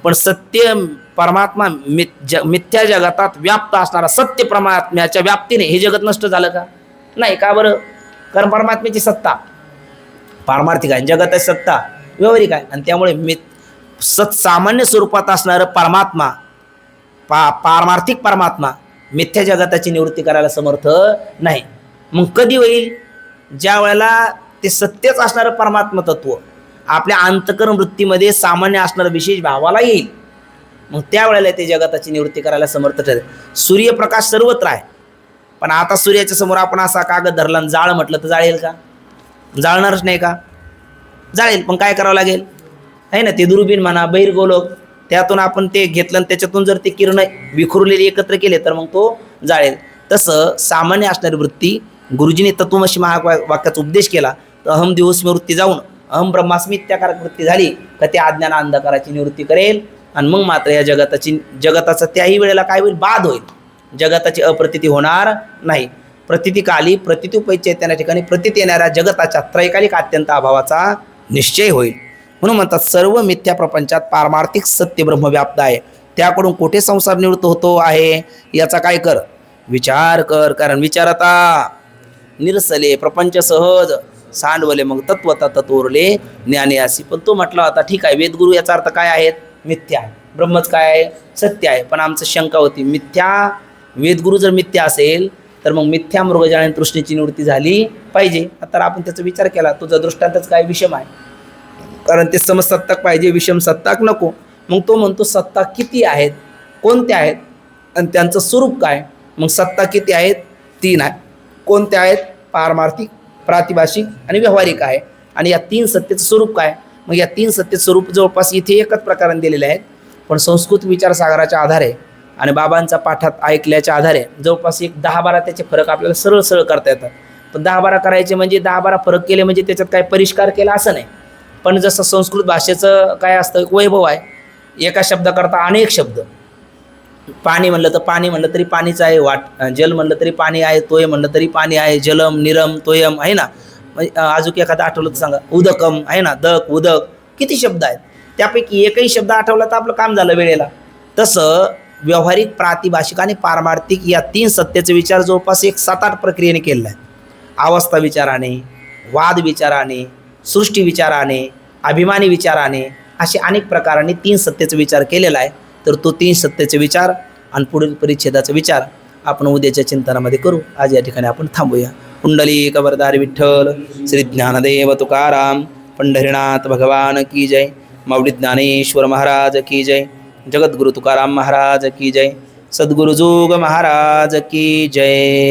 पण सत्य परमात्मा मिथ्या जगतात व्याप्त असणारा सत्य परमात्म्याच्या व्याप्तीने हे जगत नष्ट झालं का नाही. का बरं. कारण परमात्म्याची सत्ता पारमार्थिक आहे, जगताची सत्ता व्यावहारिक आहे. आणि त्यामुळे सामान्य स्वरूपात असणारं परमात्मा पारमार्थिक परमात्मा मिथ्या जगताची निवृत्ती करायला समर्थ नाही. मग कधी होईल. ज्या वेळेला ते सत्यच असणारं परमात्मा तत्व आपल्या अंतकरण वृत्तीमध्ये सामान्य असणारं विशेष भावाला येईल. मग त्यावेळेला ते जगताची निवृत्ती करायला समर्थ ठरेल. सूर्यप्रकाश सर्वत्र आहे, पण आता सूर्याच्या समोर आपण असा कागद धरला आणि जाळ म्हटलं तर जाळेल का. जाळणारच नाही का. जाळेल, पण काय करावं लागेल आहे ना. ते दुर्बीण म्हणा बहिर्गोलक त्यातून आपण ते घेतलं आणि त्याच्यातून जर ते किरण विखुरलेली एकत्र केले तर मग तो जाळेल. तसं सामान्य असणारी वृत्ती गुरुजीने तत्वमसी महावाक्याचा उपदेश केला तर अहम दिवसमी वृत्ती जाऊन अहम ब्रह्मास्मी इत्याकारक वृत्ती झाली का ते अज्ञान अंधकाराची निवृत्ती करेल. आणि मग मात्र या जगताचा त्याही वेळेला काय होईल बाध होईल. जगताची अप्रतीती होणार नाही. प्रतीतिकाली प्रतीतुपैच्या त्या ठिकाणी प्रतीत येणाऱ्या जगताच्या त्रैकालिक अत्यंत अभावाचा निश्चय होईल. म्हणून म्हणतात सर्व मिथ्या प्रपंचात पारमार्थिक सत्य ब्रह्म व्याप्त आहे. त्याकडून कुठे संसार निवृत्त होतो आहे याचा काय कर विचार कर. कारण विचारता निरसले प्रपंच सहज सांडवले मग तत्वता तत्वरले ज्ञानी असी. पण तो म्हटला होता ठीक आहे वेदगुरु याचा अर्थ काय आहेत मिथ्या आहे, ब्रह्मच काय आहे सत्य आहे. पण आमचं शंका होती मिथ्या वेदगुरु जर मिथ्या असेल तर मग मिथ्या मृगजळ तृष्णेची निवृत्ती झाली पाहिजे. तर आपण त्याचा विचार केला तुझा दृष्टांतच काय विषम आहे. कारण ते समसत्ताक पाहिजे विषम सत्ताक नको. मग तो म्हणतो सत्ता किती आहेत कोणत्या आहेत आणि त्यांचं स्वरूप काय. मग सत्ता किती आहेत 3 आहेत. कोणत्या आहेत पारमार्थिक प्रातिभाषिक आणि व्यावहारिक आहे. आणि या 3 सत्तेचं स्वरूप काय. मग या 3 सत्तेचं स्वरूप जवळपास इथे एकच प्रकाराने दिलेले आहेत. पण संस्कृत विचारसागराच्या आधारे आणि बाबांचा पाठात ऐकल्याच्या आधारे जवळपास एक 10-12 त्याचे फरक आपल्याला सरळ सरळ करता येतात. पण 10-12 करायचे म्हणजे 10-12 फरक केले म्हणजे त्याच्यात काय परिष्कार केला असं नाही. पण जसं संस्कृत भाषेचं काय असतं एक वैभव आहे. एका शब्दाकरता अनेक शब्द. पाणी म्हणलं तर पाणी म्हणलं तरी पाणीच आहे. जल म्हणलं तरी पाणी आहे. तोय म्हणलं तरी पाणी आहे. जलम निरम तोयम आहे ना. म्हणजे अजून एखादा आठवलं तर सांगा. उदकम आहे ना. दक उदक किती शब्द आहेत. त्यापैकी एकही शब्द आठवला तर आपलं काम झालं वेळेला. तसं व्यावहारिक प्रातिभाषिक आणि पारमार्थिक या 3 सत्तेचे विचार जवळपास एक 7-8 प्रक्रियेने केलेला आहे. अवस्था विचाराने वाद विचाराने सृष्टी विचाराने अभिमानी विचाराने असे अनेक प्रकारांनी 3 सत्तेचा विचार केलेला आहे. तर तो 3 सत्तेचे विचार आणि पुढील परिच्छेदाचा विचार आपण उद्याच्या चिंतनामध्ये करू. आज या ठिकाणी आपण थांबूया. कुंडली कबरदारी विठ्ठल श्री ज्ञानदेव तुकाराम पंढरीनाथ भगवान की जय. माऊली ज्ञानेश्वर महाराज की जय. जगद्गुरु तुकाराम महाराज की जय. सद्गुरु जोग महाराज की जय.